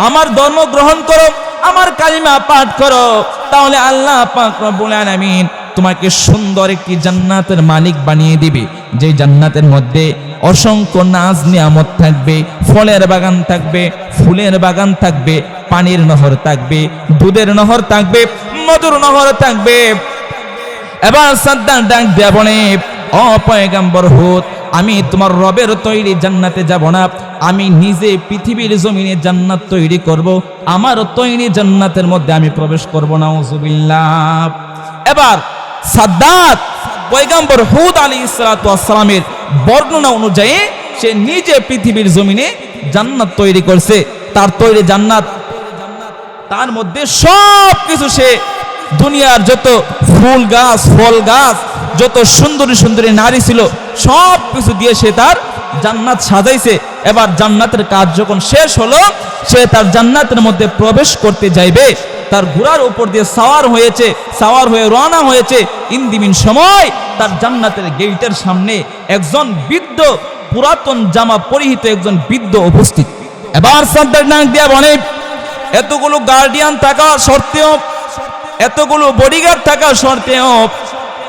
আমার ধর্ম গ্রহণ করো, আমার কালিমা পাঠ করো, তাহলে আল্লাহ পাক রব্বুল আলামিন তোমাকে সুন্দর একটি জান্নাতের মালিক বানিয়ে দিবে, যে জান্নাতের মধ্যে অসংখ্য নাজ নিয়ামত থাকবে, ফলের বাগান থাকবে, ফুলের বাগান থাকবে, পানির নহর থাকবে, দুধের নহর থাকবে, মধুর নহর থাকবে। এবার সাদ্দাত ডাক দিয়া বলে, ও পয়গম্বর হুদ, আমি তোমার রবের তৈরি জান্নাতে যাব না, আমি নিজে পৃথিবীর জমিনে জান্নাত তৈরি করব, আমার তৈরি জান্নাতের মধ্যে আমি প্রবেশ করব। নাউজুবিল্লাহ। এবার সাদ্দাত পয়গম্বর হুদ আলাইহিস সালাতু ওয়াস সালামের বর্ণনা অনুযায়ী সে নিজে পৃথিবীর জমিনে জান্নাত তৈরি করছে। তার তৈরি জান্নাত, তার মধ্যে সব কিছু, সে দুনিয়ার যত ফুল গাছ ফল গাছ, যত সুন্দরী সুন্দরী নারী ছিল, সব কিছু দিয়ে সে তার জান্নাত সাজাইছে। এবার জান্নাতের কাজ যখন শেষ হলো, সে তার জান্নাতের মধ্যে প্রবেশ করতে যাইবে। তার ঘোড়ার উপর দিয়ে সাওয়ার হয়েছে, সাওয়ার হয়ে রওনা হয়েছে। ইন্দিমিন সময় তার জান্নাতের গেটের সামনে একজন বৃদ্ধ, পুরাতন জামা পরিহিত একজন বৃদ্ধ উপস্থিত। এবার সাদ্দার ডাক দিয়া বলে, এতগুলো গার্ডিয়ান থাকা সত্ত্বেও, এতগুলো বডিগার্ড থাকা সত্ত্বেও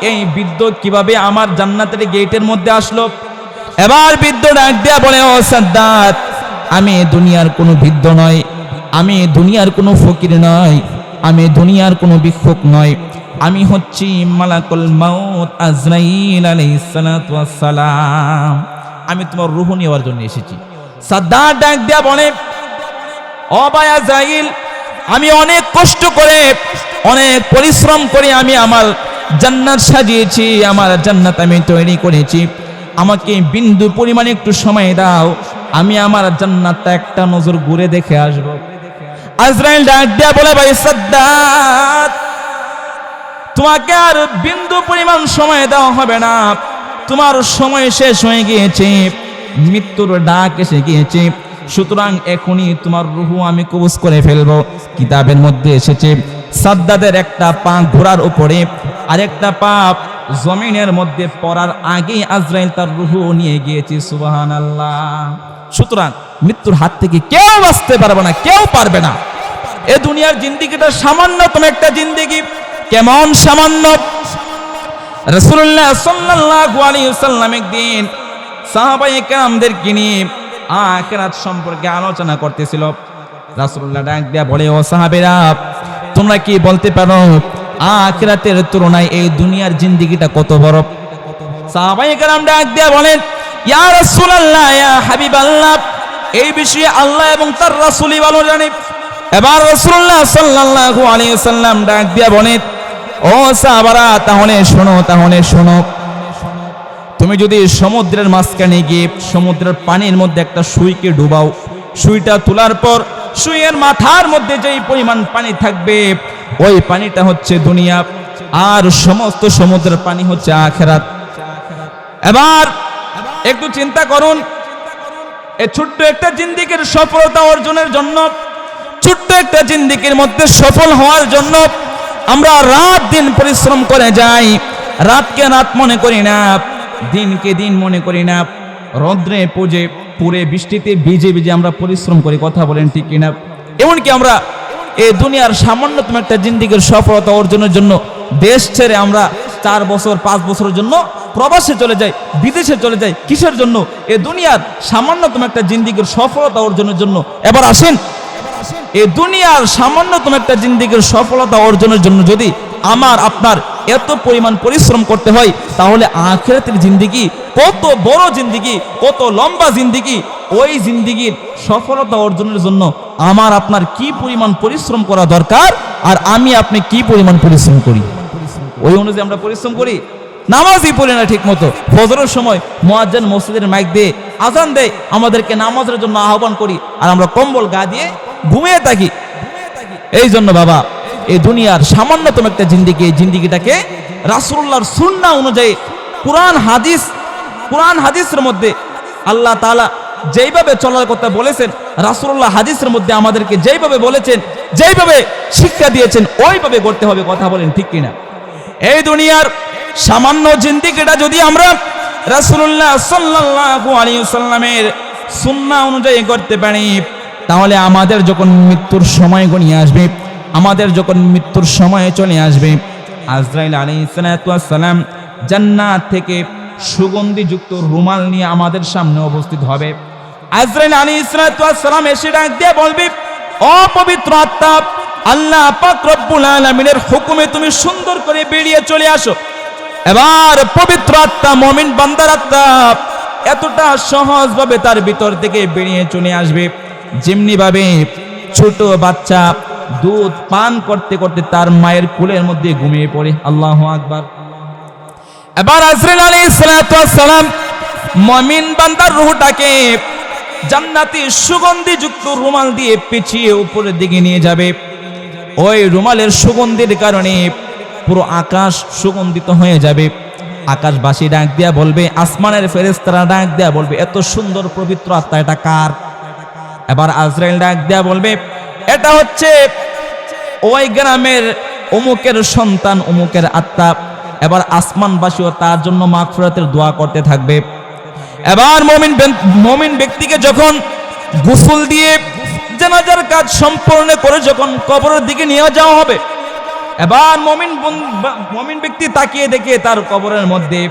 এই বৃদ্ধ কিভাবে আমার জান্নাতের গেটের মধ্যে আসলো? এবার বৃদ্ধ ডাক দিয়া বলে, ও সাদ্দাত, আমি দুনিয়ার কোনো বৃদ্ধ নয়, আমি দুনিয়ার কোনো ফকির নয়, আমি দুনিয়ার কোনো ভিক্ষুক নয়, আমি হচ্ছি মালাকুল মাউত আজরাইল আলাইহিস সালাতু ওয়াস সালাম। আমি তোমার রূহ নেওয়ার জন্য এসেছি। সাদ্দাত ডাক দিয়া বলে, ও ভাই আজরাইল, আমি অনেক কষ্ট করে, অনেক পরিশ্রম করে আমি আমার জান্নাত সাজিয়েছি, আমার জান্নাত আমি তৈরি করেছি। আমাকে বিন্দু পরিমাণে একটু সময় দাও, আমি আমার জান্নাতটা একটা নজর ঘুরে দেখে আসব। আজরাইল ডাক দিয়া বলে, ভাই সাদ্দাত, তোমাকে আর বিন্দু পরিমাণ সময় দেওয়া হবে না, তোমার সময় শেষ হয়ে গিয়েছে, মৃত্যুর ডাক এসে গিয়েছে। সুতরাং এখনই তোমার রূহ আমি কবজ করে ফেলবো। কিতাবের মধ্যে এসেছে, সাদ্দাদের একটা পা ঘোড়ার উপরে আর একটা পা জমিনের মধ্যে পড়ার আগেই আজরাইল তার রূহ নিয়ে গিয়েছে। সুবহানাল্লাহ। সুতরাং মৃত্যুর হাত থেকে কেউ বাঁচতে পারবে না, কেউ পারবে না। এ দুনিয়ার জিন্দেগিটা সামান্যতম একটা জিন্দেগি। কেমন সামান্য? রাসূলুল্লাহ সাল্লাল্লাহু আলাইহি ওয়াসাল্লাম একদিন সাহাবায়ে কেরামদেরকে নিয়ে আখিরাত সম্পর্কে আলোচনা করতেছিল। রাসূলুল্লাহ ডাক দিয়া বলে, ও সাহাবীরা, তোমরা কি বলতে পারো আখিরাতের তুলনায় এই দুনিয়ার জিন্দেগিটা কত বড়? সাহাবায়ে কেরাম ডাক দিয়া বলেন, ইয়া রাসূলুল্লাহ, ইয়া হাবিবাল্লাহ, এই বিষয়ে আল্লাহ এবং তার রাসূলই ভালো জানে। এবার রাসূলুল্লাহ সাল্লাল্লাহু আলাইহি ওয়াসাল্লাম ডাক দিয়া বলেন, ও সাহাবারা, তাহলে শোনো, তুমি যদি সমুদ্রের মাঝখানে গিয়ে সমুদ্রের পানির মধ্যে একটা সুইকে ডুবাও, সুইটা তোলার পর সুইয়ের মাথার মধ্যে যেই পরিমাণ পানি থাকবে, ওই পানিটা হচ্ছে দুনিয়া, আর সমস্ত সমুদ্রের পানি হচ্ছে আখিরাত। এবার একটু চিন্তা করুন, এই ছোট্ট একটা জিন্দেগির সফলতা অর্জনের জন্য, ছোট্ট একটা জিন্দেগির মধ্যে সফল হওয়ার জন্য আমরা রাত দিন পরিশ্রম করে যাই। রাতকে রাত মনে করি না, দিনকে দিন মনে করি না, রৌদ্রে পুড়ে বৃষ্টিতে ভিজে ভিজে আমরা পরিশ্রম করি। কথা বলেন ঠিক কিনা? এমনকি আমরা এই দুনিয়ার সামান্যতম একটা জিন্দেগির সফলতা অর্জনের জন্য দেশ ছেড়ে আমরা 4 বছর 5 বছরের জন্য প্রবাসে চলে যাই, বিদেশে চলে যাই। কিসের জন্য? এই দুনিয়ার সামান্যতম একটা জিন্দেগির সফলতা অর্জনের জন্য। এবার আসেন, এই দুনিয়ার সামান্যতম একটা জিন্দেগির সফলতা অর্জনের জন্য যদি আমার আপনার এত পরিমাণ পরিশ্রম করতে হয়, তাহলে আখিরাতের জিন্দেগি কত বড় জিন্দেগি, কত লম্বা জিন্দেগি। ওই জিন্দেগির সফলতা অর্জনের জন্য আমার আপনার কি পরিমাণ পরিশ্রম করা দরকার, আর আমি আপনি কি পরিমাণ পরিশ্রম করি, ওই অনুযায়ী আমরা পরিশ্রম করি। নামাজই পড়ি না ঠিক মতো। ফজরের সময় মুয়াজ্জিন মসজিদের মাইক দিয়ে আজান দেয়, আমাদেরকে নামাজের জন্য আহ্বান করি, আর আমরা কম্বল গা দিয়ে ঘুমিয়ে থাকি। এই জন্য বাবা, এই দুনিয়ার সামান্যতম একটা জিন্দেগি, এই জিন্দেগিটাকে রাসূলুল্লাহর সুন্নাহ অনুযায়ী কুরআন হাদিসের মধ্যে আল্লাহ তাআলা যেইভাবে চলার কথা বলেছেন, রাসূলুল্লাহ হাদিসের মধ্যে আমাদেরকে যেইভাবে বলেছেন, যেইভাবে শিক্ষা দিয়েছেন, ওইভাবে করতে হবে। কথা বলেন ঠিক কিনা? এই দুনিয়ার সামান্য জিন্দেগিটা যদি আমরা রাসূলুল্লাহ সাল্লাল্লাহু আলাইহি ওয়াসাল্লামের সুন্নাহ অনুযায়ী করতে পারি, তাহলে আমাদের যখন মৃত্যুর সময় ঘনিয়ে আসবে, আমাদের যখন মৃত্যুর সময় চলে আসবে, আজরাইল আলাইহিস সালাম জান্নাত থেকে সুগন্ধিযুক্ত রুমাল নিয়ে আমাদের সামনে উপস্থিত হবে। আজরাইল আলাইহিস সালাম এসে ডাক দিয়ে বলবে, ও পবিত্র আত্মা, আল্লাহ পাক রব্বুল আলামিনের হুকুমে তুমি সুন্দর করে বেরিয়ে চলে আসো। এবার পবিত্র আত্মা, মুমিন বান্দার আত্মা এতটা সহজভাবে তার ভিতর থেকে বেরিয়ে চলে আসবে, যেমনি ভাবে ছোট বাচ্চা দুধ পান করতে করতে তার মায়ের কোলের মধ্যে ঘুমিয়ে পড়ে। আল্লাহু আকবার। এবার আজরাইল আলাইহিস সালাম মুমিন বান্দার রূহটাকে জান্নাতি সুগন্ধিযুক্ত রুমাল দিয়ে পেঁচিয়ে উপরের দিকে নিয়ে যাবে। ওই রুমালের সুগন্ধির কারণে পুরো আকাশ সুগন্ধিত হয়ে যাবে। আকাশবাসী ডাক দিয়া বলবে, আসমানের ফেরেশতারা ডাক দিয়া বলবে, এত সুন্দর পবিত্র আত্মা এটা কার? এবার আজরাইল ডাক দিয়া বলবে, এটা হচ্ছে ওই গ্রামের অমুকের সন্তান, অমুকের আত্মা। এবার আসমানবাসীও তার জন্য মাগফিরাতের দোয়া করতে থাকবে। এবার মুমিন ব্যক্তিকে যখন গোসল দিয়ে জানাজার কাজ সম্পূর্ণ করে যখন কবরের দিকে নিয়ে যাওয়া হবে, এবার মুমিন ব্যক্তি তাকিয়ে দেখে তার কবরের মধ্যে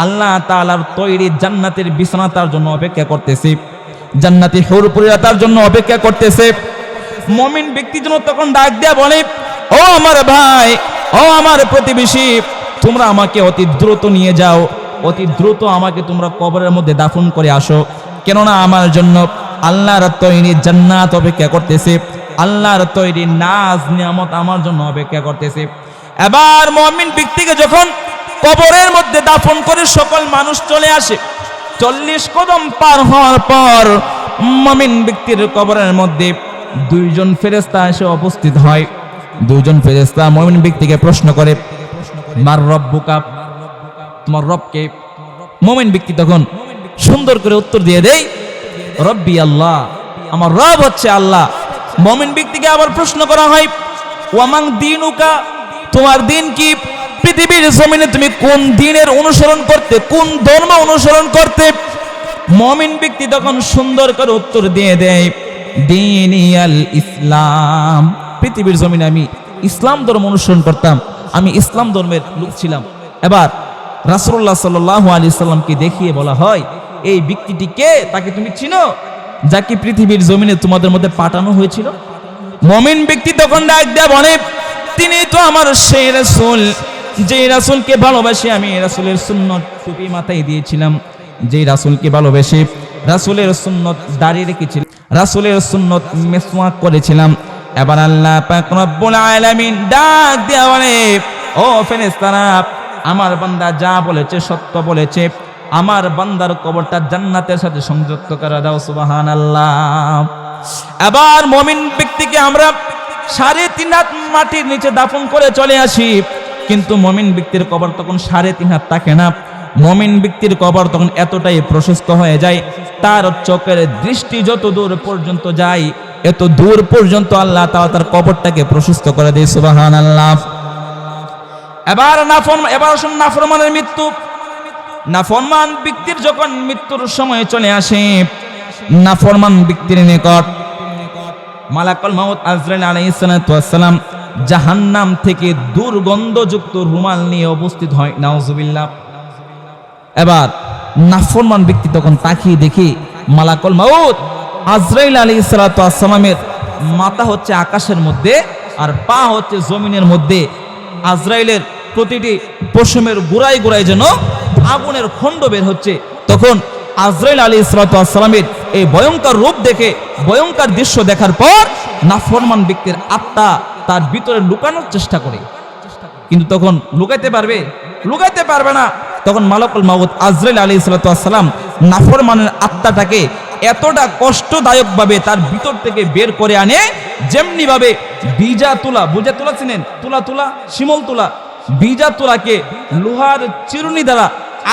আল্লাহ তাআলার তৈরি জান্নাতের বিছানা তার জন্য অপেক্ষা করতেছে, জান্নাতি হুরপুরিরা তার জন্য অপেক্ষা করতেছে। মুমিন ব্যক্তি যেন তখন ডাক দেয়া বলে, ও আমার ভাই, ও আমার প্রতিবেশী, তোমরা আমাকে অতি দ্রুত নিয়ে যাও, অতি দ্রুত আমাকে তোমরা কবরের মধ্যে দাফন করে আসো, কেননা আমার জন্য আল্লাহর তৈরি জান্নাত অপেক্ষা করতেছে, আল্লাহর তৈরি নাজ নিয়ামত আমার জন্য অপেক্ষা করতেছে। এবার মুমিন ব্যক্তিকে যখন কবরের মধ্যে দাফন করে সকল মানুষ চলে আসে, 40 কদম পার হওয়ার পর মুমিন ব্যক্তির কবরের মধ্যে দুইজন ফেরেশতা এসে উপস্থিত হয়। দুইজন ফেরেশতা মুমিন ব্যক্তিকে প্রশ্ন করে, মার রব্বুকা, তোমার রবকে? মুমিন ব্যক্তি তখন সুন্দর করে উত্তর দিয়ে দেয়, রব্বি আল্লাহ, আমার রব হচ্ছে আল্লাহ। মুমিন ব্যক্তিকে আবার প্রশ্ন করা হয়, ওয়ামান দীনুকা, তোমার দিন কি? পৃথিবীর জমিনে তুমি কোন দিনের অনুসরণ করতে, কোন ধর্ম অনুসরণ করতে? মুমিন ব্যক্তি তখন সুন্দর করে উত্তর দিয়ে দেয়, দীনিয়াল ইসলাম, পৃথিবীর জমিনে আমি ইসলাম ধর্ম অনুসরণ করতাম, আমি ইসলাম ধর্মের লোক ছিলাম। এবার রাসূলুল্লাহ সাল্লাল্লাহু আলাইহি সাল্লামকে দেখিয়ে বলা হয়, এই ব্যক্তিটি কে? তাকে তুমি চিনো, যাকে পৃথিবীর জমিনে তোমাদের মধ্যে পাঠানো হয়েছিল? মুমিন ব্যক্তি তখন ডাক দেয়া বলে, তিনি তো আমার সেই রাসূল, যে রাসূলকে ভালোবাসি আমি রাসূলের সুন্নত টুপি মাথায় দিয়েছিলাম, যে রাসূলকে ভালোবেসে রাসূলের সুন্নত দাঁড়িয়ে রেখেছিলাম, রাসূলের সুন্নত মিসওয়াক করেছিলাম। এবার আল্লাহ পাক রব্বুল আলামিন ডাক দেয়া বলে, ও ফেরেশতারা, আমার বান্দা যা বলেছে সত্য বলেছে, আমার বান্দার কবরটা জান্নাতের সাথে সংযুক্ত করে দাও, সুবহানাল্লাহ। এবার মুমিন ব্যক্তিকে আমরা 3.5 হাত মাটির নিচে দাফন করে চলে আসি, কিন্তু মুমিন ব্যক্তির কবর তখন 3.5 হাত থাকে না। মুমিন ব্যক্তির কবর তখন এতটাই প্রশস্ত হয়ে যায়, তার চোখের দৃষ্টি যত দূর পর্যন্ত যায়, এত দূর পর্যন্ত আল্লাহ তাআলা তার কবরটাকে প্রশস্ত করে দেয়, সুবহানাল্লাহ। এবার নাফরমানের মৃত্যু। নাফরমান ব্যক্তির যখন মৃত্যুর সময় চলে আসে, নাফরমান ব্যক্তির নিকট মালাকুল মাউত আজরাইল আলাইহিস সালাতু ওয়াস সালাম জাহান্নাম থেকে দুর্গন্ধযুক্ত রুমাল নিয়ে উপস্থিত হয়, নাউজুবিল্লাহ। এবার নাফরমান ব্যক্তি তখন তাকিয়ে দেখি মালাকুল মাউত আজরাইল আলাইহিস সালাতু ওয়াস সালামের মাথা হচ্ছে আকাশের মধ্যে আর পা হচ্ছে জমিনের মধ্যে। আজরাইলের প্রতিটি পশমের গোড়ায় গোড়ায় যেন আগুনের খণ্ড বের হচ্ছে। তখন আজরাইল আলাইহিস সালাতু ওয়াস সালামের এই ভয়ঙ্কর রূপ দেখে, ভয়ঙ্কর দৃশ্য দেখার পর নাফরমান ব্যক্তির আত্মা তার ভিতরে লুকানোর চেষ্টা করে, কিন্তু তখন লুকাইতে পারবে না। তখন মালাকুল মাউত আজরাইল আলাইহিস সালাতু ওয়াস সালাম নাফরমানের আত্মাটাকে এতটা কষ্টদায়ক ভাবে তার ভিতর থেকে বের করে আনে, যেমনি ভাবে বীজা তুলা চিনেন, তুলা শিমল তুলা, বীজা তুলাকে লোহার চিরুনি দ্বারা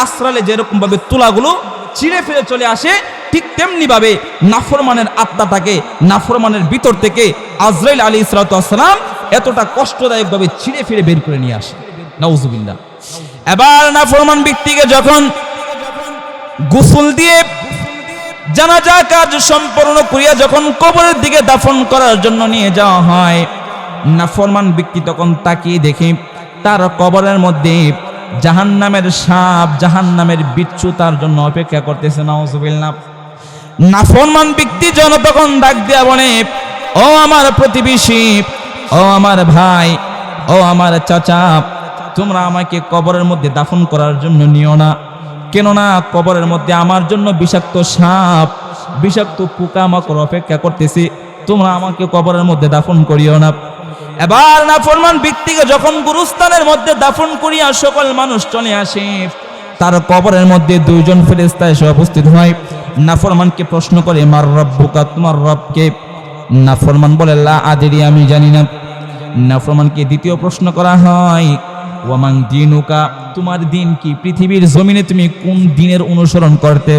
আশ্রালে যেরকম ভাবে তুলাগুলো ছিঁড়ে ফিরে চলে আসে, ঠিক তেমনি ভাবে নাফরমানের আত্মাটাকে নাফরমানের ভিতর থেকে আজরাইল আলাইহিস সালাতু ওয়াস সালাম এতটা কষ্টদায়ক ভাবে ছিঁড়ে ফিরে বের করে নিয়ে আসে, নাউজুবিল্লাহ। এবার নাফরমান ব্যক্তিকে যখন গোসল দিয়ে জানাজা কাজ সম্পন্ন করিয়া যখন কবরের দিকে দাফন করার জন্য নিয়ে যাওয়া হয়, নাফরমান ব্যক্তি তখন তাকিয়ে দেখে তার কবরের মধ্যে জাহান্নামের সাপ, জাহান্নামের বিচ্ছু তার জন্য অপেক্ষা করতেছে, নাউজুবিল্লাহ। নাফরমান ব্যক্তি যেন তখন ডাক দেয়া বলে, ও আমার প্রতিবেশী, ও আমার ভাই, ও আমার চাচা, তোমরা আমাকে কবরের মধ্যে দাফন করার জন্য নিও না, কেননা কবরের মধ্যে আমার জন্য বিষাক্ত সাপ, বিষাক্ত পোকামাকড় অপেক্ষা করতেছে, তোমরা আমাকে কবরের মধ্যে দাফন করিও না। এবার নাফরমান ব্যক্তিকে যখন গুরুস্থানের মধ্যে দাফন করিয়া সকল মানুষ চলে আসে, তার কবরের মধ্যে দুইজন ফেরেশতা এসে উপস্থিত হয়। নাফরমানকে প্রশ্ন করে, মার রব্বুকা, তোমার রবকে? নাফরমান বলে, লা আদরি, আমি জানি না। নাফরমানকে দ্বিতীয় প্রশ্ন করা হয়, ওয়ামান দিনুকা, তোমার দিন কি? পৃথিবীর জমিনে তুমি কোন দিনের অনুসরণ করতে?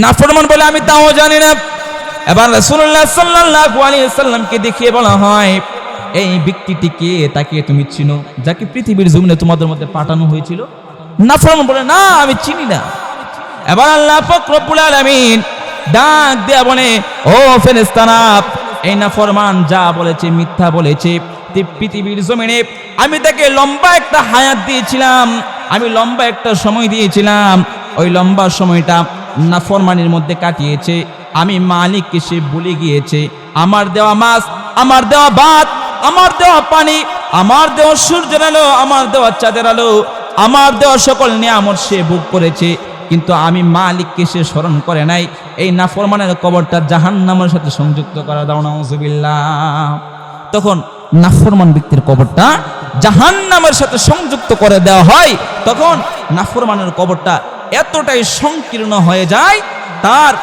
নাফরমান বলে, আমি তাও জানি না। এবার রাসূলুল্লাহ সাল্লাল্লাহু আলাইহি সাল্লামকে দেখিয়ে বলা হয়, এই ব্যক্তিটিকে, তাকে তুমি চিনো, যাকে পৃথিবীর জমিনে তোমাদের মধ্যে পাঠানো হয়েছিল? নাফরমান বলে, না, আমি চিনি না। এবার আল্লাহ পাক রব্বুল আলামিন ডাক দেয়া বলে, ও ফেরেশতারা, এই নাফরমান যা বলেছে মিথ্যা বলেছে। পৃথিবীর জমিনে আমি তাকে লম্বা একটা হায়াত দিয়েছিলাম, আমি লম্বা একটা সময় দিয়েছিলাম। ওই লম্বা সময়টা নাফরমানির মধ্যে কাটিয়েছে। আমি মালিককে সে ভুলে গিয়েছে। আমার দেওয়া মাছ, আমার দেওয়া ভাত, আমার দেওয়া পানি, আমার দেওয়া সূর্যের আলো, আমার দেওয়া চাঁদের আলো, আমার দেওয়া সকল নিয়ামত সে ভোগ করেছে, কিন্তু আমি মালিককে সে স্মরণ করে নাই। এই নাফরমানের কবরটা জাহান্নামের সাথে সংযুক্ত করা দাও, নাউযুবিল্লাহ। তখন নাফরমান ব্যক্তির কবরটা জাহান্নামের সাথে সংযুক্ত করে দেওয়া হয়। তখন নাফরমানের কবরটা এতটাই সংকীর্ণ হয়ে যায়, তার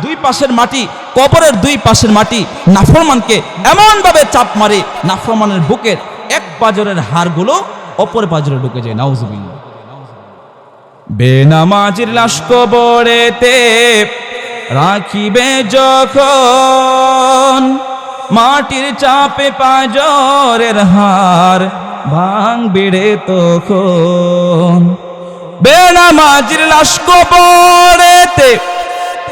দুই পাশের মাটি, কবরের দুই পাশের মাটি নাফরমানকে এমন ভাবে চাপ মারে, নাফরমানের বুকের এক পাজরের হাড়গুলো অপর পাজরে ঢুকে যায়, নাউযুবিল্লাহ। বেনামাজির লাশ কবরেতে রাখিবে যখন, মাটির চাপে পাজরের হাড় ভাঙবে রে তখন। বেনামাজির লাশ কবরেতে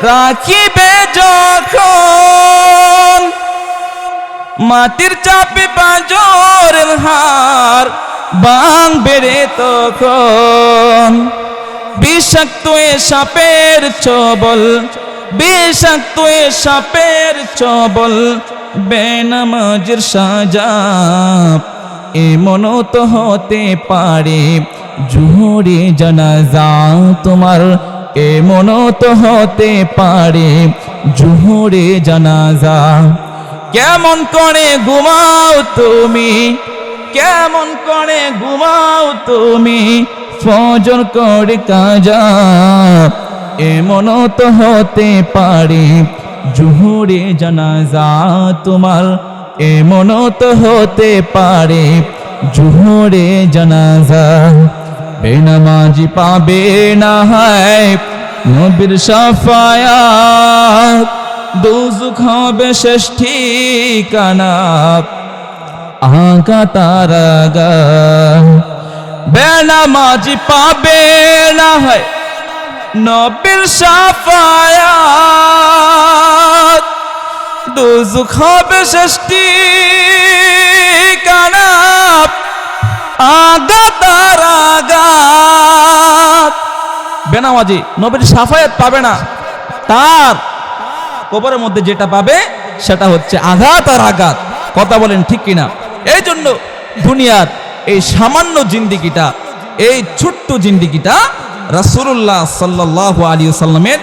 রাখিবে যখন, মাটির চাপে পাজরের হাড় ভাঙবে রে তখন। বিষাক্ত এ সাপের ছবল, বিষাক্ত এ সাপের ছবল, বেনামাজির সাজা এমন তো হতে পারে, জোহরে জানাজা তোমার এমন তো হতে পারে, জোহরে জানাজা। কেমন করে ঘুমাও তুমি, কেমন করে ঘুমাও তুমি, ফজর করে কাজা এমন তো হতে পারে, জোহরে জানাজা তোমার এমন তো হতে পারে, জোহরে জানাজা। বেনামাজি পাবে না হয় নবীর শাফায়াত, দুজক হবে শেষ ঠিকানা, আগা তার আগা। বেনামাজি পাবে না হয় নবীর শাফায়াত, দুজক হবে শেষ ঠিকানা, আগা তার আগা। বেনামাজি নবীর শাফায়াত পাবে না, তার কবরের মধ্যে যেটা পাবে সেটা হচ্ছে আঘাত আর আঘাত। কথা বলেন ঠিক কিনা? এই জন্য দুনিয়ার এই সামান্য জিন্দিগিটা, এই ছোট্ট জিন্দিগিটা রাসূলুল্লাহ সাল্লাল্লাহু আলাইহি ওয়াসাল্লামের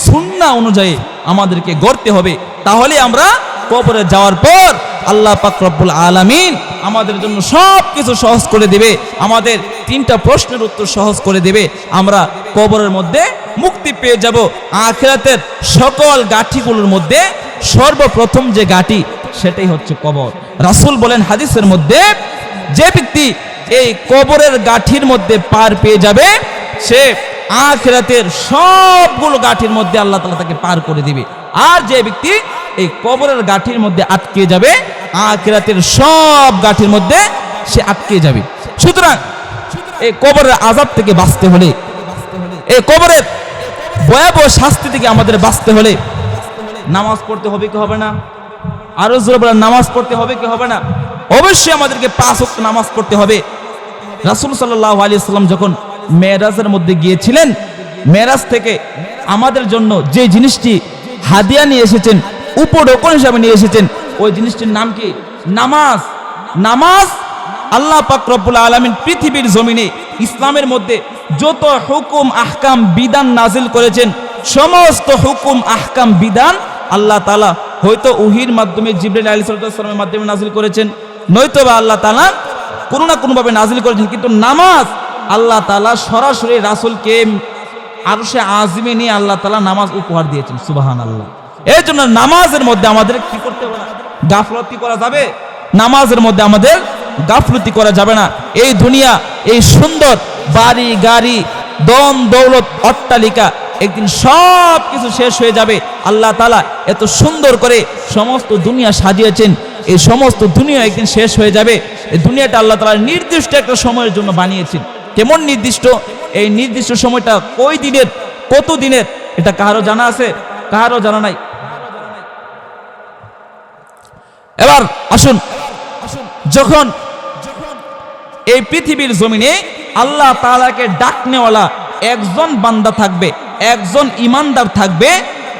সুন্নাহ অনুযায়ী আমাদেরকে গড়তে হবে। তাহলে আমরা কবরে যাওয়ার পর আল্লাহ পাক রব্বুল আলামিন আমাদের জন্য সব কিছু সহজ করে দেবে, আমাদের 3টা প্রশ্নের উত্তর সহজ করে দেবে। আমরা কবরের মধ্যে মুক্তি পেয়ে যাব। আখিরাতের সকল গাঠিগুলোর মধ্যে সর্বপ্রথম যে গাঠি সেটাই হচ্ছে কবর। রাসূল বলেন হাদিসের মধ্যে, যে ব্যক্তি এই কবরের গাঠির মধ্যে পার পেয়ে যাবে, সে আখিরাতের সবগুলো গাঠির মধ্যে আল্লাহ তাআলা তাকে পার করে দিবে। আর যে ব্যক্তি এই কবরের গাঠির মধ্যে আটকে যাবে, আখিরাতের সব গাঠির মধ্যে সে আটকে যাবে। সুতরাং এই কবরের আযাব থেকে বাঁচতে হলে, এই কবরের ভয়াবহ শাস্তি থেকে আমাদের বাঁচতে হলে নামাজ পড়তে হবে কি হবে না? আরো জোরে বলেন, নামাজ পড়তে হবে কি হবে না? অবশ্যই আমাদেরকে 5 ওয়াক্ত নামাজ পড়তে হবে। রাসূল সাল্লাল্লাহু আলাইহি ওয়াসাল্লাম যখন মেরাজের মধ্যে গিয়েছিলেন, মেরাজ থেকে আমাদের জন্য যে জিনিসটি হাদিয়া নিয়ে এসেছেন, উপঢৌকন হিসাবে নিয়ে এসেছেন, ওই জিনিসটির নাম কি? নামাজ। নামাজ আল্লাহ পাক রব্বুল আলামিন পৃথিবীর জমিনে ইসলামের মধ্যে যত হুকুম আহকাম বিধান নাজিল করেছেন, সমস্ত হুকুম আহকাম বিধান আল্লাহ তাআলা হয়তো ওহীর মাধ্যমে জিবরাইল আলাইহিস সালামের মাধ্যমে নাজিল করেছেন, নয়তো বা আল্লাহ তাআলা কোনো না কোনোভাবে নাজিল করেছেন। কিন্তু নামাজ আল্লাহ তাআলা সরাসরি রাসূলকে আরশে আজিমে নিয়ে আল্লাহ তাআলা নামাজ উপহার দিয়েছেন। সুবহানাল্লাহ। এই জন্য নামাজের মধ্যে আমাদের কি করতে হবে না, গাফলতি করা যাবে। নামাজের মধ্যে আমাদের গাফলতি করা যাবে না। এই দুনিয়া, এই সুন্দর বাড়ি গাড়ি দন দৌলত অট্টালিকা একদিন সব কিছু শেষ হয়ে যাবে। আল্লাহ তাআলা এত সুন্দর করে সমস্ত দুনিয়া সাজিয়েছেন, এই সমস্ত দুনিয়া একদিন শেষ হয়ে যাবে। এই দুনিয়াটা আল্লাহ তাআলা নির্দিষ্ট একটা সময়ের জন্য বানিয়েছেন। কেমন নির্দিষ্ট? এই নির্দিষ্ট সময়টা কই দিনের, কত দিনের, এটা কারো জানা আছে? কারো জানা নাই। এবার আসুন, যখন এই পৃথিবীর জমিনে আল্লাহ তাআলাকে ডাকনেওয়ালা একজন বান্দা থাকবে, একজন ইমানদার থাকবে,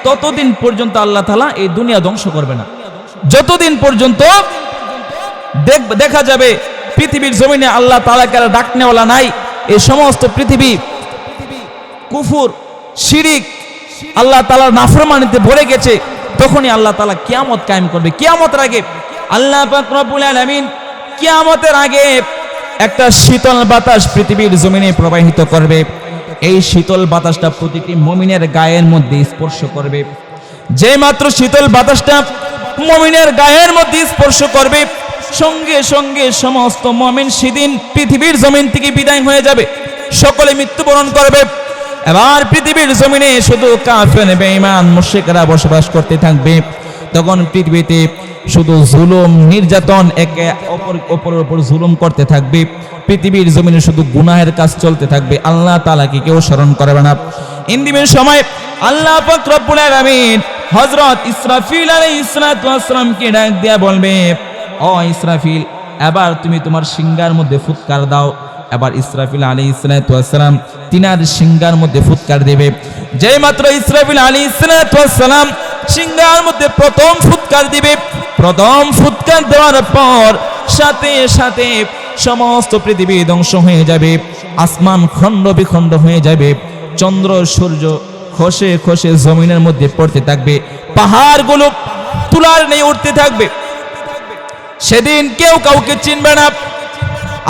ততদিন পর্যন্ত আল্লাহ তাআলা এই দুনিয়া ধ্বংস করবে না। যতদিন পর্যন্ত দেখা যাবে পৃথিবীর জমিনে আল্লাহ তাআলাকে ডাকনেওয়ালা নাই, এই সমস্ত পৃথিবী কুফর শিরিক আল্লাহ তাআলার নাফরমানিতে ভরে গেছে, তখনই আল্লাহ তাআলা কিয়ামত কায়েম করবে। কিয়ামতের আগে আল্লাহ পাক রব্বুল আলামিন কিয়ামতের আগে একটা শীতল বাতাস পৃথিবীর জমিনে প্রবাহিত করবে। এই শীতল বাতাসটা প্রতিটি মুমিনের গায়ের মধ্যে স্পর্শ করবে। যে মাত্র শীতল বাতাসটা মুমিনের গায়ের মধ্যে স্পর্শ করবে, সঙ্গে সঙ্গে সমস্ত মুমিন সেদিন পৃথিবীর জমিন থেকে বিদায় হয়ে যাবে, সকলে মৃত্যুবরণ করবে। এবার পৃথিবীর জমিনে শুধু কাফের বেঈমান মুশরিকরা বসবাস করতে থাকবে। তখন পৃথিবীতে শুধু জুলুম নির্যাতন, একে অপরের উপর জুলুম করতে থাকবে। পৃথিবীর জমিনে শুধু গুনাহের কাজ চলতে থাকবে। আল্লাহ তাআলাকে কেউ স্মরণ করবে না। ইন্দিমের সময় আল্লাহ পাক রব্বুল আলামিন হযরত ইসরাফিল আলাইহিস সালাতু ওয়াস সালামকে ডাক দিয়া বলবে, ও ইসরাফিল, এবার তুমি তোমার সিংহার মধ্যে ফুৎকার দাও। এবার ইসরাফিল আলাইহিস সালাতু ওয়াস সালাম তিনার সিংহার মধ্যে ফুৎকার দেবে। যেই মাত্র ইসরাফিল আলাইহিস সালাতু ওয়াস সালাম সিংহার মধ্যে প্রথম ফুৎকার দিবে, প্রথম ফুৎকার দেওয়ার পর সাথে সাথে সমস্ত পৃথিবী ধ্বংস হয়ে যাবে, আসমান খণ্ড বিখণ্ড হয়ে যাবে, চন্দ্র সূর্য খসে খসে জমিনের মধ্যে পড়তে থাকবে, পাহাড়গুলো তুলার নিয়ে উঠতে থাকবে। সেদিন কেউ কাউকে চিনবে না।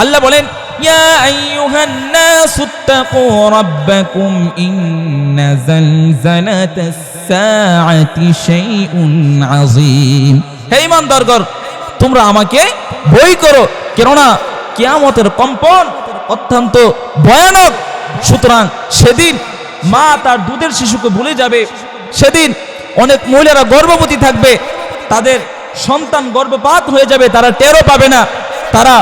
আল্লাহ বলেন, ইয়া আইয়ুহান নাসুত্তাকু রাব্বাকুম ইন্না যালজালাতাস সাআতি শাইউন আযীম। হে ঈমানদারগণ, তোমরা আমাকে ভয় করো, কেননা কিয়ামতের কম্পন অত্যন্ত ভয়ানক। সুতরাং সেদিন মা তার দুধের শিশুকে ভুলে যাবে। সেদিন অনেক মহিলারা গর্ভবতী থাকবে, তাদের সন্তান গর্ভপাত হয়ে যাবে, তারা টেরও পাবে না। তারা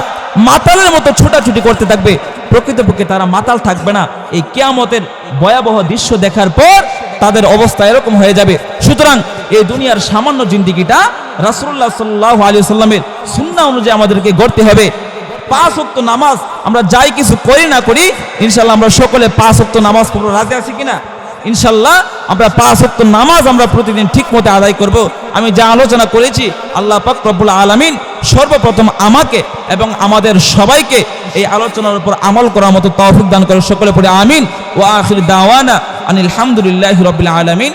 মাতালের মতো ছোটাছুটি করতে থাকবে, প্রকৃতপক্ষে তারা মাতাল থাকবে না। এই কিয়ামতের ভয়াবহ দৃশ্য দেখার পর তাদের অবস্থা এরকম হয়ে যাবে। সুতরাং এই দুনিয়ার সামান্য জিন্দেগিটা রাসূলুল্লাহ সাল্লাল্লাহু আলাইহি ওয়াসাল্লামের সুন্নাহ অনুযায়ী আমাদেরকে গড়তে হবে। 5 ওয়াক্ত নামাজ আমরা যাই কিছু করি না করি, ইনশাআল্লাহ আমরা সকলে 5 ওয়াক্ত নামাজ পড়ব। রাজি আছি কিনা? ইনশাআল্লাহ আমরা 5 ওয়াক্ত নামাজ আমরা প্রতিদিন ঠিকমতো আদায় করব। আমি যা আলোচনা করেছি আল্লাহ পাক রব্বুল আলামিন সর্বপ্রথম আমাকে এবং আমাদের সবাইকে এই আলোচনার উপর আমল করার মতো তৌফিক দান করে। সকলে পড়ে আমিন। ওয়া আখির দাওয়ানা আনিল হামদুলিল্লাহি রাব্বিল আলামিন।